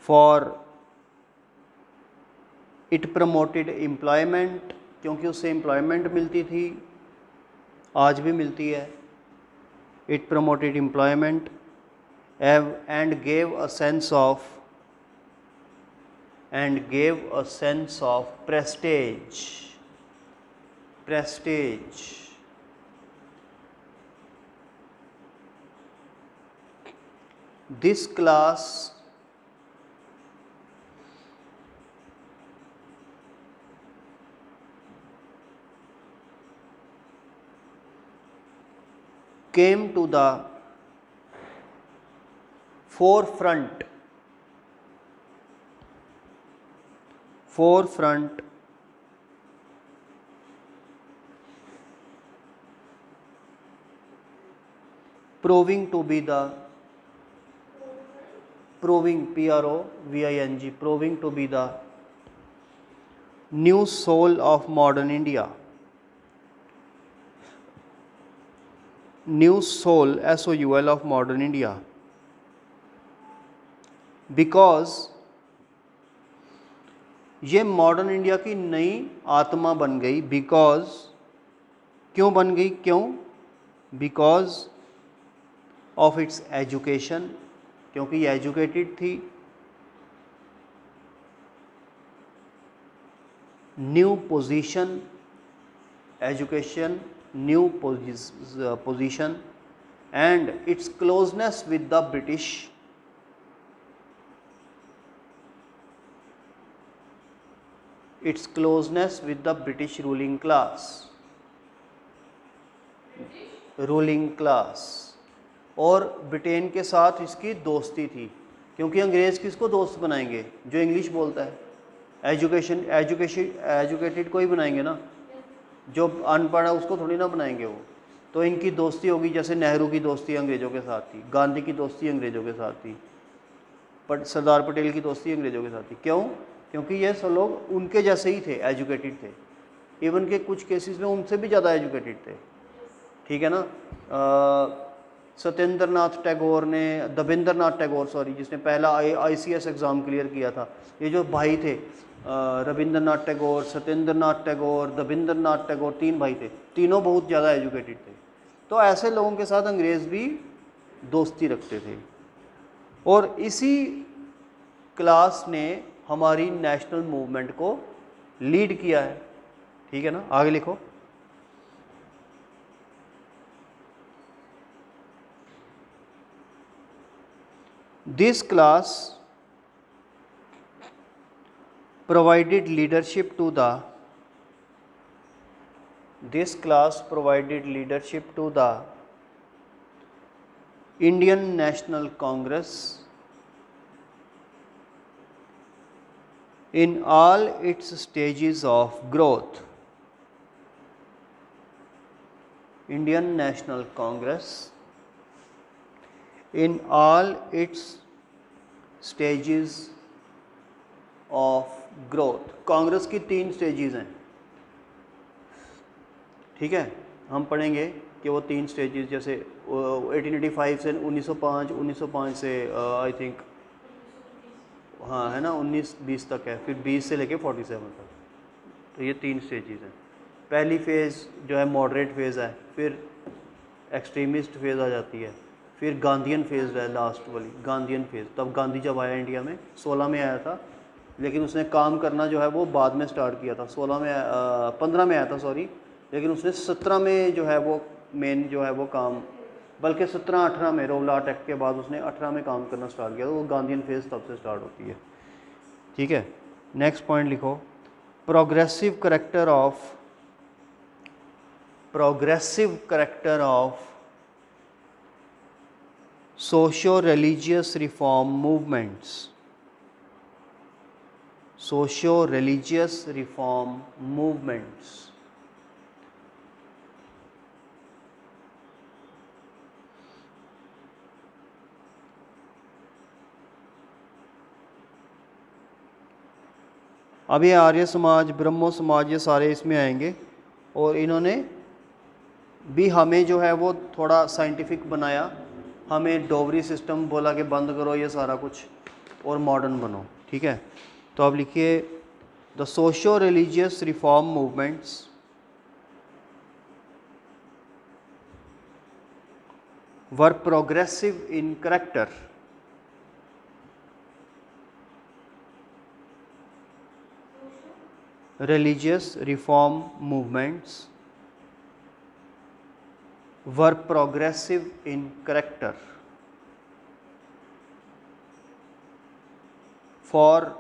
for it promoted employment, क्योंकि उससे एम्प्लॉयमेंट मिलती थी, आज भी मिलती है। It promoted employment and gave a sense of prestige. This class came to the forefront proving to be the new soul of modern India. New soul, SOUL of modern India. Because ये मॉडर्न इंडिया की नई आत्मा बन गई। बिकॉज क्यों बन गई? क्यों? बिकॉज ऑफ इट्स एजुकेशन, क्योंकि ये एजुकेटेड थी। New position, education, new position and it's closeness with the British, its closeness with the British ruling class, और ब्रिटेन के साथ इसकी दोस्ती थी, क्योंकि अंग्रेज़ किसको दोस्त बनाएंगे? जो इंग्लिश बोलता है। एजुकेटेड को ही बनाएंगे ना, जो अनपढ़ है उसको थोड़ी ना बनाएंगे वो। तो इनकी दोस्ती होगी, जैसे नेहरू की दोस्ती अंग्रेज़ों के साथ थी, गांधी की दोस्ती अंग्रेज़ों के साथ थी, बट सरदार पटेल की दोस्ती अंग्रेज़ों के साथ थी। क्यों? क्योंकि ये सब लोग उनके जैसे ही थे, एजुकेटेड थे, इवन के कुछ केसेस में उनसे भी ज़्यादा एजुकेटेड थे। ठीक है ना। सत्येंद्र नाथ टैगोर ने, दबिंद्रनाथ टैगोर सॉरी, जिसने पहला ICS एग्ज़ाम क्लियर किया था, ये जो भाई थे रविंद्रनाथ टैगोर, सत्येंद्र नाथ टैगोर, दबिंद्रनाथ टैगोर, 3 भाई थे, तीनों बहुत ज़्यादा एजुकेटेड थे। तो ऐसे लोगों के साथ अंग्रेज़ भी दोस्ती रखते थे। और इसी क्लास ने हमारी नेशनल मूवमेंट को लीड किया है। ठीक है ना, आगे लिखो। This class provided leadership to the Indian National Congress in all its stages of growth. Indian National Congress in all its stages of growth. Congress की 3 स्टेजेस हैं। ठीक है, हम पढ़ेंगे कि वो 3 स्टेजेस, जैसे 1885 से 1905, 1905 से आई थिंक हाँ है ना 1920 तक है, फिर 20 से लेके 47 तक। तो ये 3 स्टेजेस हैं। पहली फ़ेज़ जो है मॉडरेट फेज़ है, फिर एक्सट्रीमिस्ट फेज़ आ जाती है, फिर गांधीयन फेज़ है, लास्ट वाली गांधीयन फेज़। तब गांधी जब आया इंडिया में 16 में आया था, लेकिन उसने काम करना जो है वो बाद में स्टार्ट किया था। 15 में आया था सॉरी, लेकिन उसने 17 में जो है वो मेन जो है वो काम, बल्कि 17-18 में रोवलाट एक्ट के बाद उसने 18 में काम करना स्टार्ट किया। तो वो गांधीयन फेज़ तब से स्टार्ट होती है। ठीक है, नेक्स्ट पॉइंट लिखो। Progressive character of socio religious reform movements. Socio-religious reform movements. अब ये आर्य समाज, ब्रह्मो समाज, ये सारे इसमें आएंगे, और इन्होंने भी हमें जो है वो थोड़ा साइंटिफिक बनाया। हमें डोगरी सिस्टम बोला कि बंद करो ये सारा कुछ और मॉडर्न बनो। ठीक है, तो अब लिखिए, the socio religious reform movements were progressive in character, religious reform movements were progressive in character. For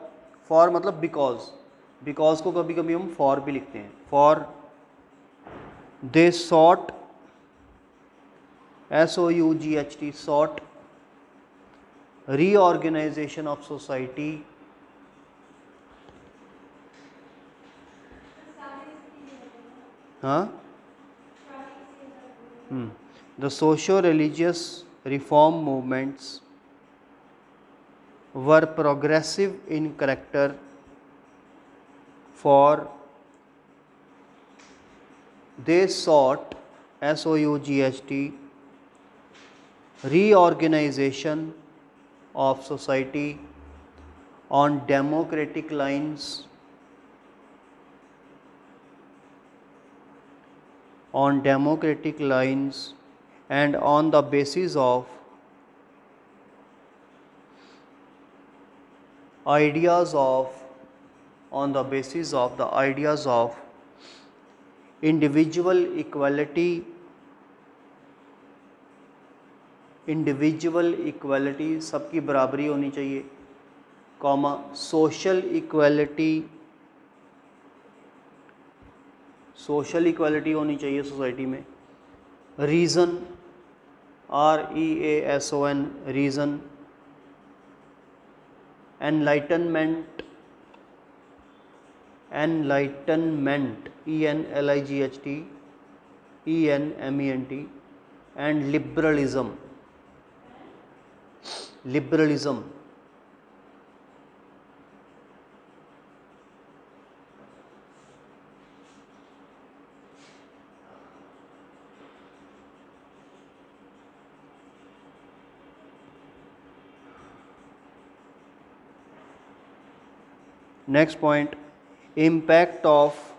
मतलब because को कभी कभी हम for भी लिखते हैं। For they sought, SOUGHT, sought reorganization of society, the socio-religious reform movements were progressive in character, for they sought, SOUGHT, reorganization of society on democratic lines, and on the basis of ideas of on the basis of the ideas of individual equality, सबकी बराबरी होनी चाहिए, कॉमा सोशल इक्वालिटी होनी चाहिए सोसाइटी में, reason REASON reason, enlightenment ENLIGHT ENMENT, and liberalism next point, impact of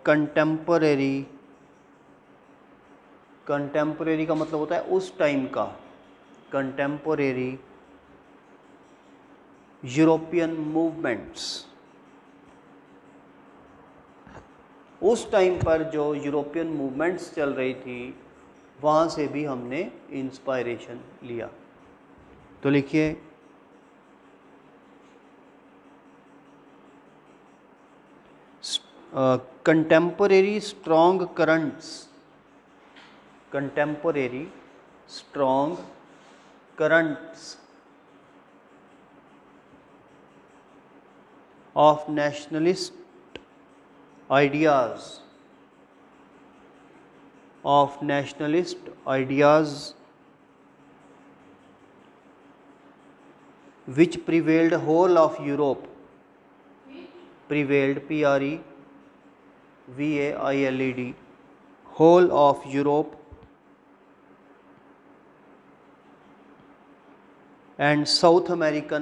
contemporary का मतलब होता है उस टाइम का, कंटेम्परेरी यूरोपियन मूवमेंट्स, उस टाइम पर जो यूरोपियन मूवमेंट्स चल रही थी वहाँ से भी हमने इंस्पायरेशन लिया। तो लिखिए contemporary strong currents of nationalist ideas which prevailed whole of Europe, prevailed PREVAILED, whole of Europe and South America,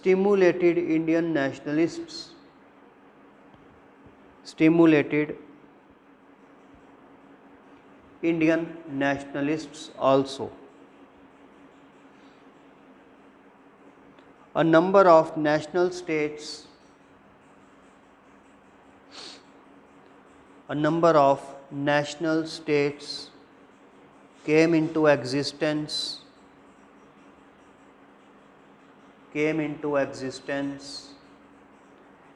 stimulated Indian nationalists also. A number of national states came into existence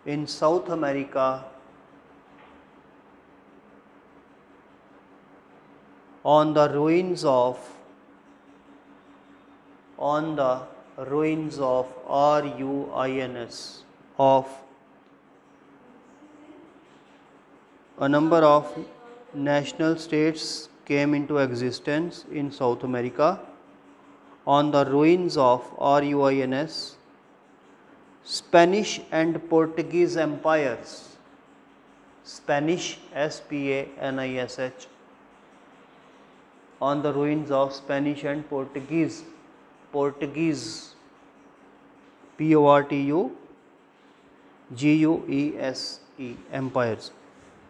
in South America on the ruins of ruins of a number of national states came into existence in South America on the ruins of ruins Spanish and Portuguese empires, Spanish SPANISH, on the ruins of Spanish and Portuguese PORTUGUESE empires।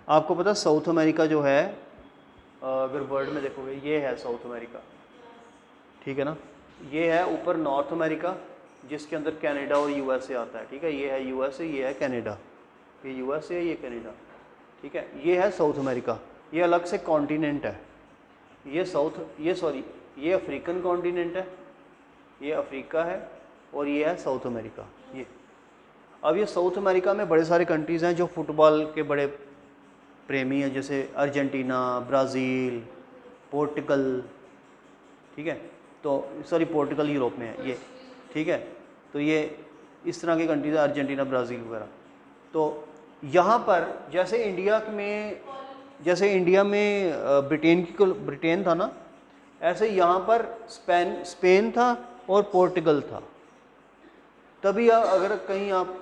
आपको पता साउथ अमेरिका जो है, अगर वर्ल्ड में देखोगे ये है साउथ अमेरिका, ठीक है ना, ये है ऊपर नॉर्थ अमेरिका जिसके अंदर कनाडा और यूएसए आता है, ठीक है, ये है यूएसए, ये है कनाडा, ये यूएसए ये कनाडा, ठीक है, ये है साउथ अमेरिका, ये अलग से कॉन्टिनेंट है, ये अफ्रीकन कॉन्टिनेंट है, ये अफ्रीका है और ये है साउथ अमेरिका। ये अब ये साउथ अमेरिका में बड़े सारे कंट्रीज़ हैं जो फुटबॉल के बड़े प्रेमी हैं, जैसे अर्जेंटीना, ब्राज़ील, पोर्टुगल, ठीक है, तो सॉरी पोर्टुगल यूरोप में है ये, ठीक है, तो ये इस तरह की कंट्रीज, अर्जेंटीना, ब्राज़ील वगैरह। तो यहाँ पर जैसे इंडिया में ब्रिटेन था ना, ऐसे यहाँ पर स्पेन था और पोर्टुगल था। तभी अगर कहीं आप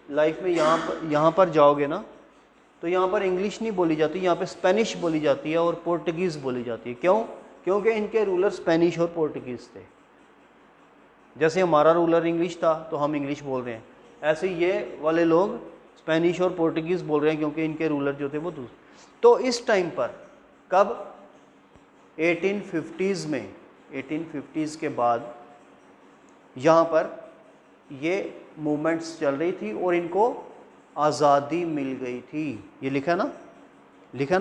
लाइफ में यहाँ पर जाओगे ना, तो यहाँ पर इंग्लिश नहीं बोली जाती, यहाँ पे स्पेनिश बोली जाती है और पोर्टुगीज़ बोली जाती है। क्यों? क्योंकि इनके रूलर स्पेनिश और पोर्टुगीज़ थे। जैसे हमारा रूलर इंग्लिश था तो हम इंग्लिश बोल रहे हैं, ऐसे ये वाले लोग स्पेनिश और पोर्टुगीज़ बोल रहे हैं क्योंकि इनके रूलर जो थे वो दूसरे। तो इस टाइम पर कब 1850s में 1850s के बाद यहाँ पर ये मूवमेंट्स चल रही थी और इनको आज़ादी मिल गई थी। ये लिखा ना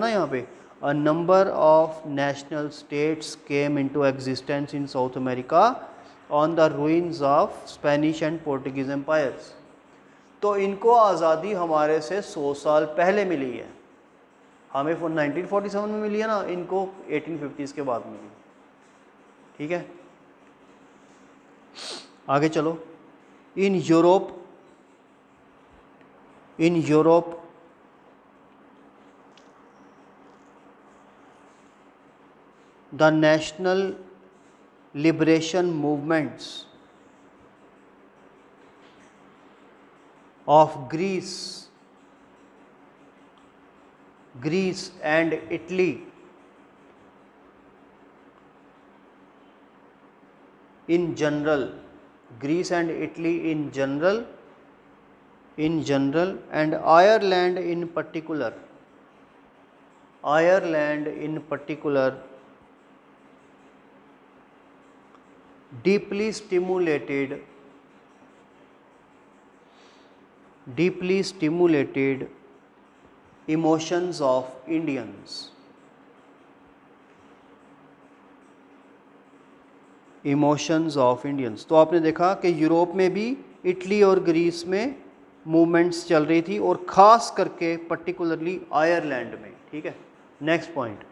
यहाँ पे, a number of national states came into existence in South America on the ruins of Spanish and Portuguese empires. तो इनको आज़ादी हमारे से 100 साल पहले मिली है। हमें 1947 में मिली है ना, इनको 1850s के बाद मिली। ठीक है, आगे चलो। In Europe the national liberation movements of Greece and Italy in general, Greece and Italy in general and Ireland in particular deeply stimulated emotions of Indians. Emotions of Indians. तो आपने देखा कि यूरोप में भी इटली और ग्रीस में मूवमेंट्स चल रही थी और ख़ास करके पर्टिकुलरली आयरलैंड में। ठीक है, नेक्स्ट पॉइंट,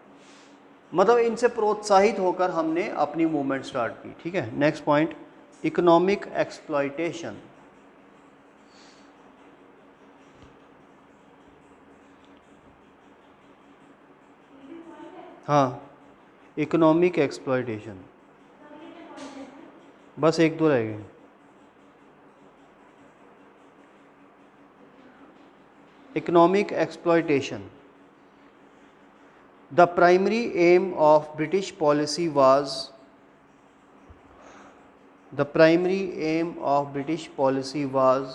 मतलब इनसे प्रोत्साहित होकर हमने अपनी मूवमेंट स्टार्ट की। ठीक है, नेक्स्ट पॉइंट, इकोनॉमिक एक्सप्लॉयटेशन। हाँ, इकोनॉमिक एक्सप्लॉयटेशन, बस एक दो रह गए। Economic exploitation, the primary aim of British policy was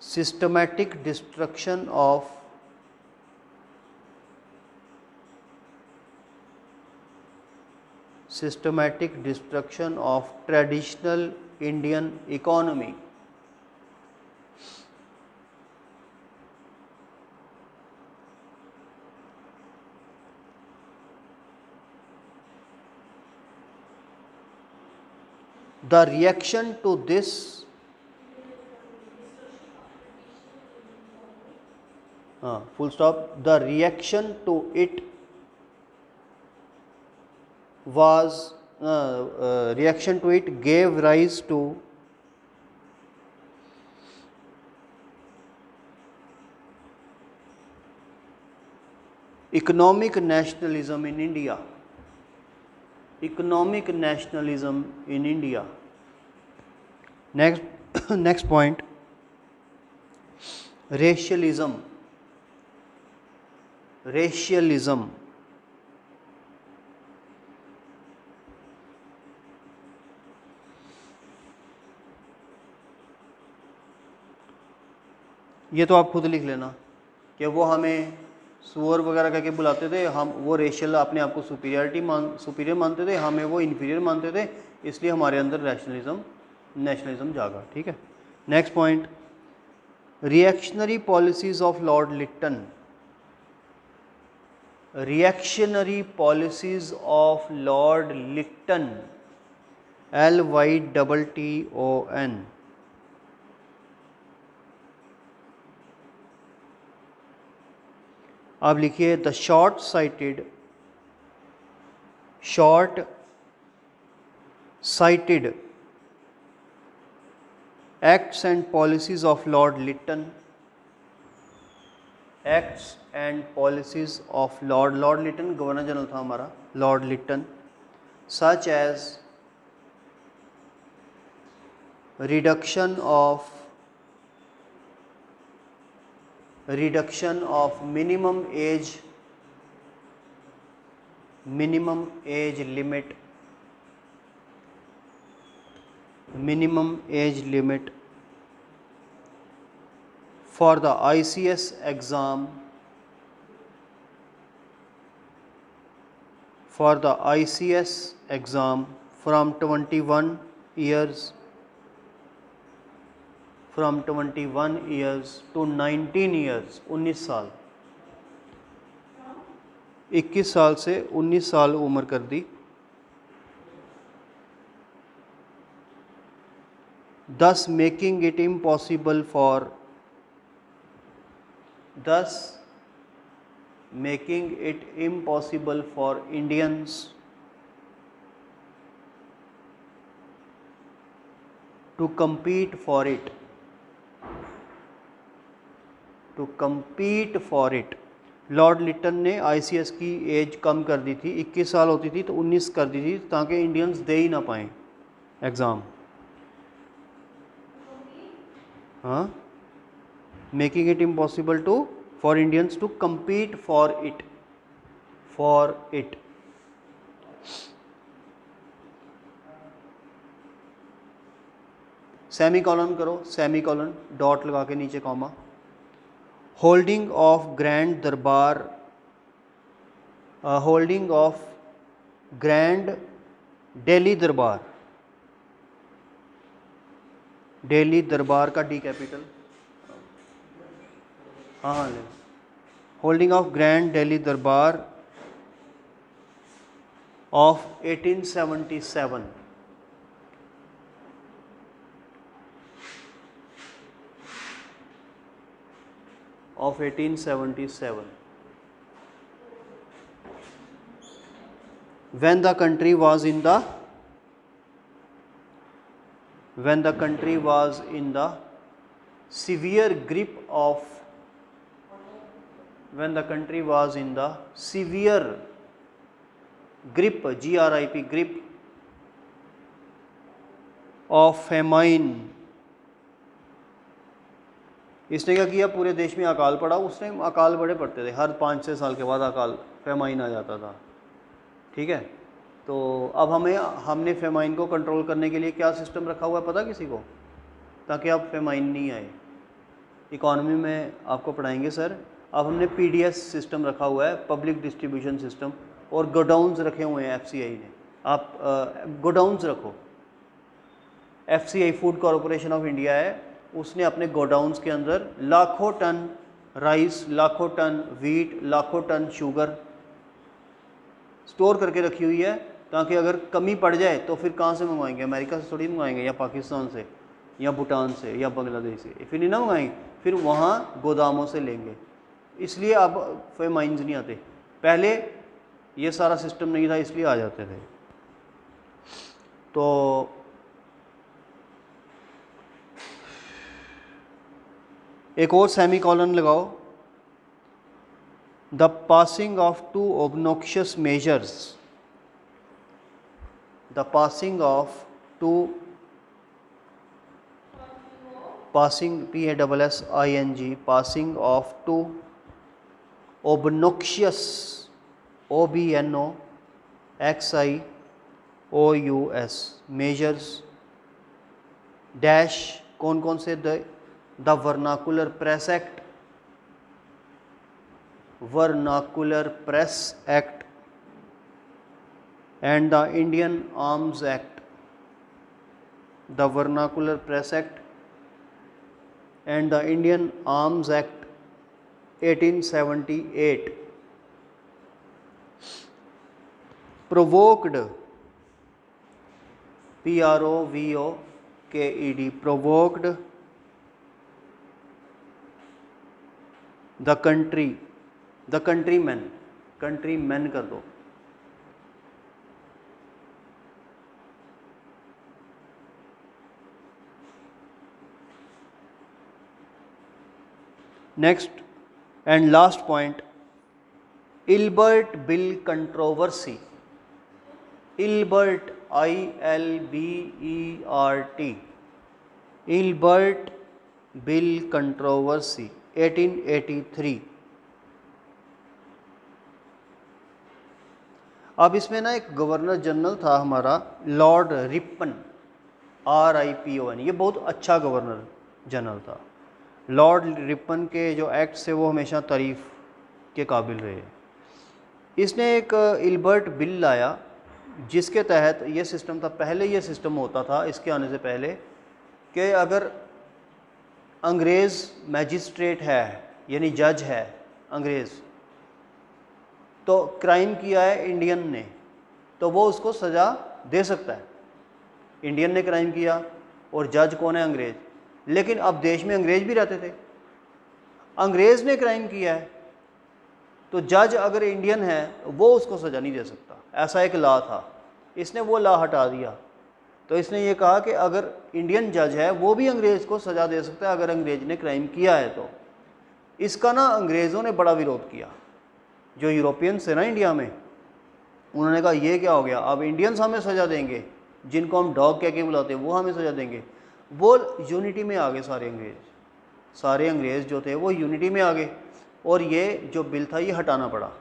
systematic destruction of traditional Indian economy. The reaction to this full stop. The reaction to it gave rise to economic nationalism in India. Next point, racialism. ये तो आप खुद लिख लेना कि वो हमें सुअर वगैरह करके बुलाते थे, हम वो रेशियल अपने आप को सुपीरियर मानते थे, हमें वो इन्फीरियर मानते थे, इसलिए हमारे अंदर नेशनलिज्म जागा। ठीक है, next point, reactionary policies of lord Lytton. LYTTON। आप लिखिए, the short sighted acts and policies of lord Lytton. Lord Lytton governor general था हमारा, lord Lytton, such as reduction of minimum age limit for the ICS exam for the ICS exam from 21 years to 19 years, 19 साल, 21 साल से 19 साल उम्र कर दी, thus making it impossible for Indians to compete for it. Lord Lytton ने ICS की एज कम कर दी थी, 21 साल होती थी तो 19 कर दी थी ताकि इंडियंस दे ही ना पाएँ एग्ज़ाम। हाँ, making it impossible for Indians to compete for it. Semi colon करो, सेमी कॉलन, डॉट लगा के नीचे comma. Holding of grand Delhi Durbar का डी कैपिटल, हाँ ले, होल्डिंग ऑफ ग्रैंड दिल्ली दरबार of 1877, when the country was in the severe grip of grip of famine। इसने क्या किया, पूरे देश में अकाल पड़ा। उस टाइम अकाल बड़े पड़ते थे, हर 5-6 साल के बाद अकाल फेमाइन आ जाता था, ठीक है। तो अब हमने फेमाइन को कंट्रोल करने के लिए क्या सिस्टम रखा हुआ है पता किसी को, ताकि अब फेमाइन नहीं आए। इकॉनमी में आपको पढ़ाएंगे सर। अब हमने PDS सिस्टम रखा हुआ है, पब्लिक डिस्ट्रीब्यूशन सिस्टम, और गोडाउन्स रखे हुए हैं FCI ने। आप गोडाउन्स रखो, FCI food corporation of India है, उसने अपने गोडाउन्स के अंदर लाखों टन राइस, लाखों टन वीट, लाखों टन शुगर स्टोर करके रखी हुई है, ताकि अगर कमी पड़ जाए तो फिर कहाँ से मंगवाएंगे, अमेरिका से थोड़ी मंगवाएंगे, या पाकिस्तान से, या भूटान से, या बांग्लादेश से, फिर नहीं ना मंगाएंगे, फिर वहाँ गोदामों से लेंगे। इसलिए अब फेमाइंस नहीं आते, पहले ये सारा सिस्टम नहीं था इसलिए आ जाते थे। तो एक और सेमी कॉलन लगाओ। The passing of two obnoxious measures, the passing of two passing PASSING passing of two obnoxious OBNOXIOUS measures dash कौन कौन से, the vernacular press act, and the Indian Arms Act, the Vernacular Press Act and the Indian Arms Act 1878 provoked, PROVOKED, provoked the countrymen कर दो, next and last point, Ilbert bill controversy, Ilbert ILBERT, Ilbert bill controversy 1883। अब इसमें ना एक गवर्नर जनरल था हमारा लॉर्ड रिपन, RIPON, ये बहुत अच्छा गवर्नर जनरल था। लॉर्ड रिपन के जो एक्ट्स थे वो हमेशा तारीफ़ के काबिल रहे। इसने एक इल्बर्ट बिल लाया जिसके तहत ये सिस्टम था, पहले ये सिस्टम होता था इसके आने से पहले, कि अगर अंग्रेज़ मैजिस्ट्रेट है यानी जज है अंग्रेज़, तो क्राइम किया है इंडियन ने, तो वो उसको सज़ा दे सकता है। इंडियन ने क्राइम किया और जज कौन है? अंग्रेज़। लेकिन अब देश में अंग्रेज़ भी रहते थे, अंग्रेज़ ने क्राइम किया है तो जज अगर इंडियन है वो उसको सज़ा नहीं दे सकता। ऐसा एक लॉ था, इसने वो लॉ हटा दिया। तो इसने ये कहा कि अगर इंडियन जज है वो भी अंग्रेज़ को सज़ा दे सकता है अगर अंग्रेज़ ने क्राइम किया है तो। इसका ना अंग्रेज़ों ने बड़ा विरोध किया, जो यूरोपियंस थे ना इंडिया में, उन्होंने कहा ये क्या हो गया, अब इंडियंस हमें सज़ा देंगे, जिनको हम डॉग कह के बुलाते हैं वो हमें सज़ा देंगे। वो यूनिटी में आ गए सारे अंग्रेज़ जो थे वो यूनिटी में आ गए और ये जो बिल था ये हटाना पड़ा।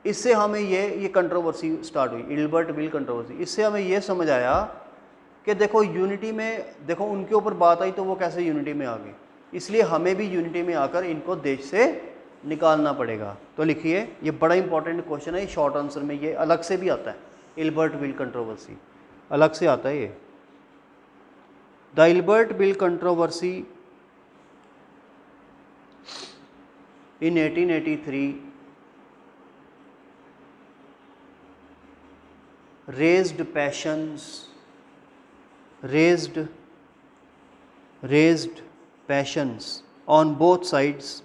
इससे हमें ये कंट्रोवर्सी स्टार्ट हुई, इल्बर्ट बिल कंट्रोवर्सी। इससे हमें ये समझ आया कि देखो यूनिटी में, देखो उनके ऊपर बात आई तो वो कैसे यूनिटी में आ गए, इसलिए हमें भी यूनिटी में आकर इनको देश से निकालना पड़ेगा। तो लिखिए, ये बड़ा इंपॉर्टेंट क्वेश्चन है, शॉर्ट आंसर में ये अलग से भी आता है, इल्बर्ट बिल कंट्रोवर्सी अलग से आता है ये। The Ilbert bill controversy in 1883 raised passions on both sides,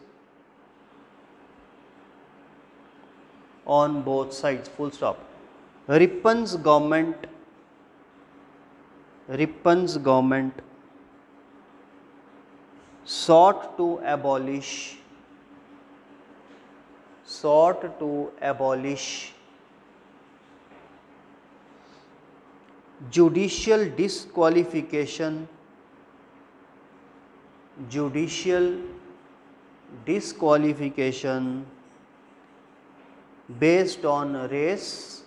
full stop. Rippon's government sought to abolish judicial disqualification based on race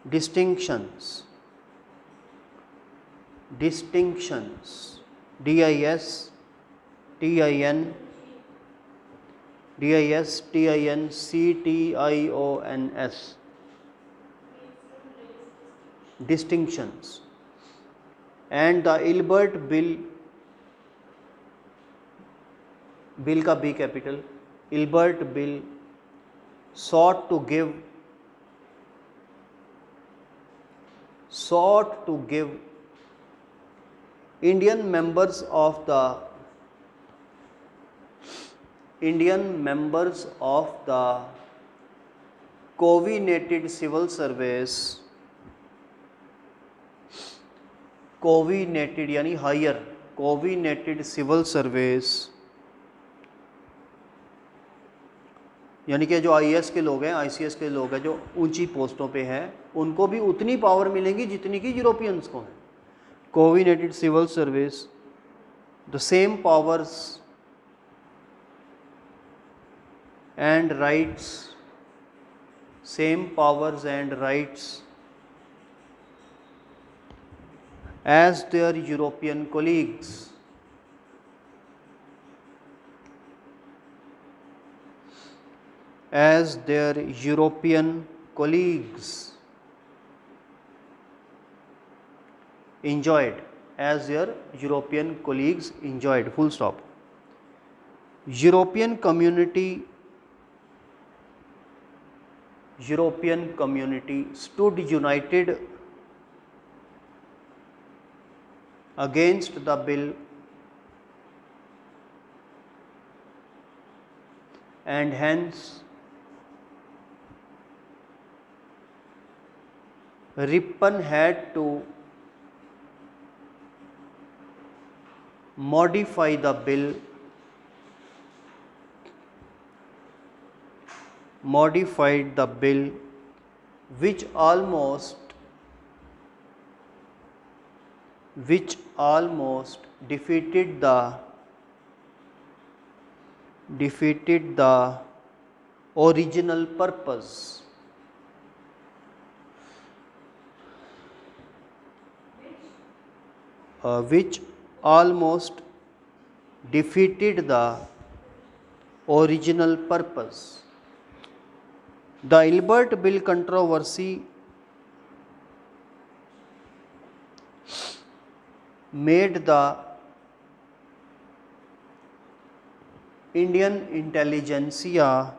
distinctions distinctions, and the Ilbert bill का B capital, Ilbert bill sought to give Indian members of the covenanted civil service, covenanted यानी हायर, covenanted civil service यानी कि जो IAS के लोग हैं, ICS के लोग हैं, जो ऊंची पोस्टों पे हैं, उनको भी उतनी पावर मिलेंगी जितनी कि यूरोपियंस को है। Covenanted civil service, the same powers and rights as their European colleagues. Enjoyed, full stop. European community stood united against the bill and hence Ripon had to modify the bill which almost defeated the original purpose. Which almost defeated the original purpose. The Ilbert Bill controversy made the Indian intelligentsia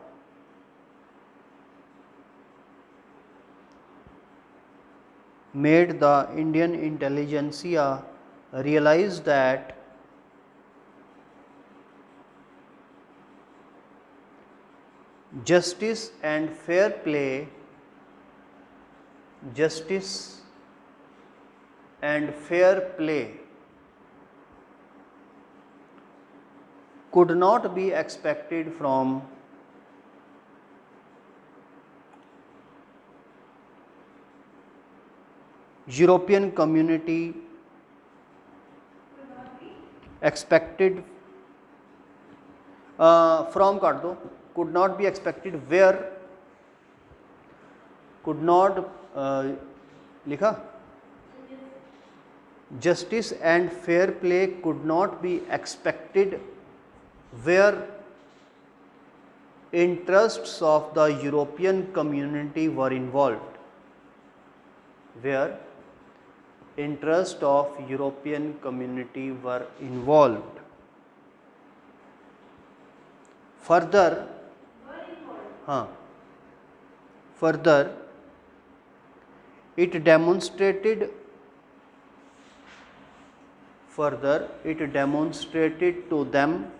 realize that justice and fair play could not be expected from European community could not be expected where could not लिखा justice and fair play could not be expected where interests of the European community were involved. Further, it demonstrated to them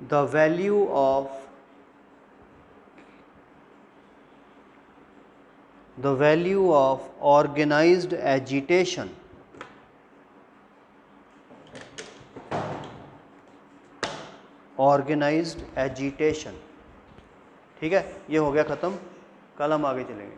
the value of organized agitation. ठीक है, ये हो गया ख़त्म। कल हम आगे चलेंगे।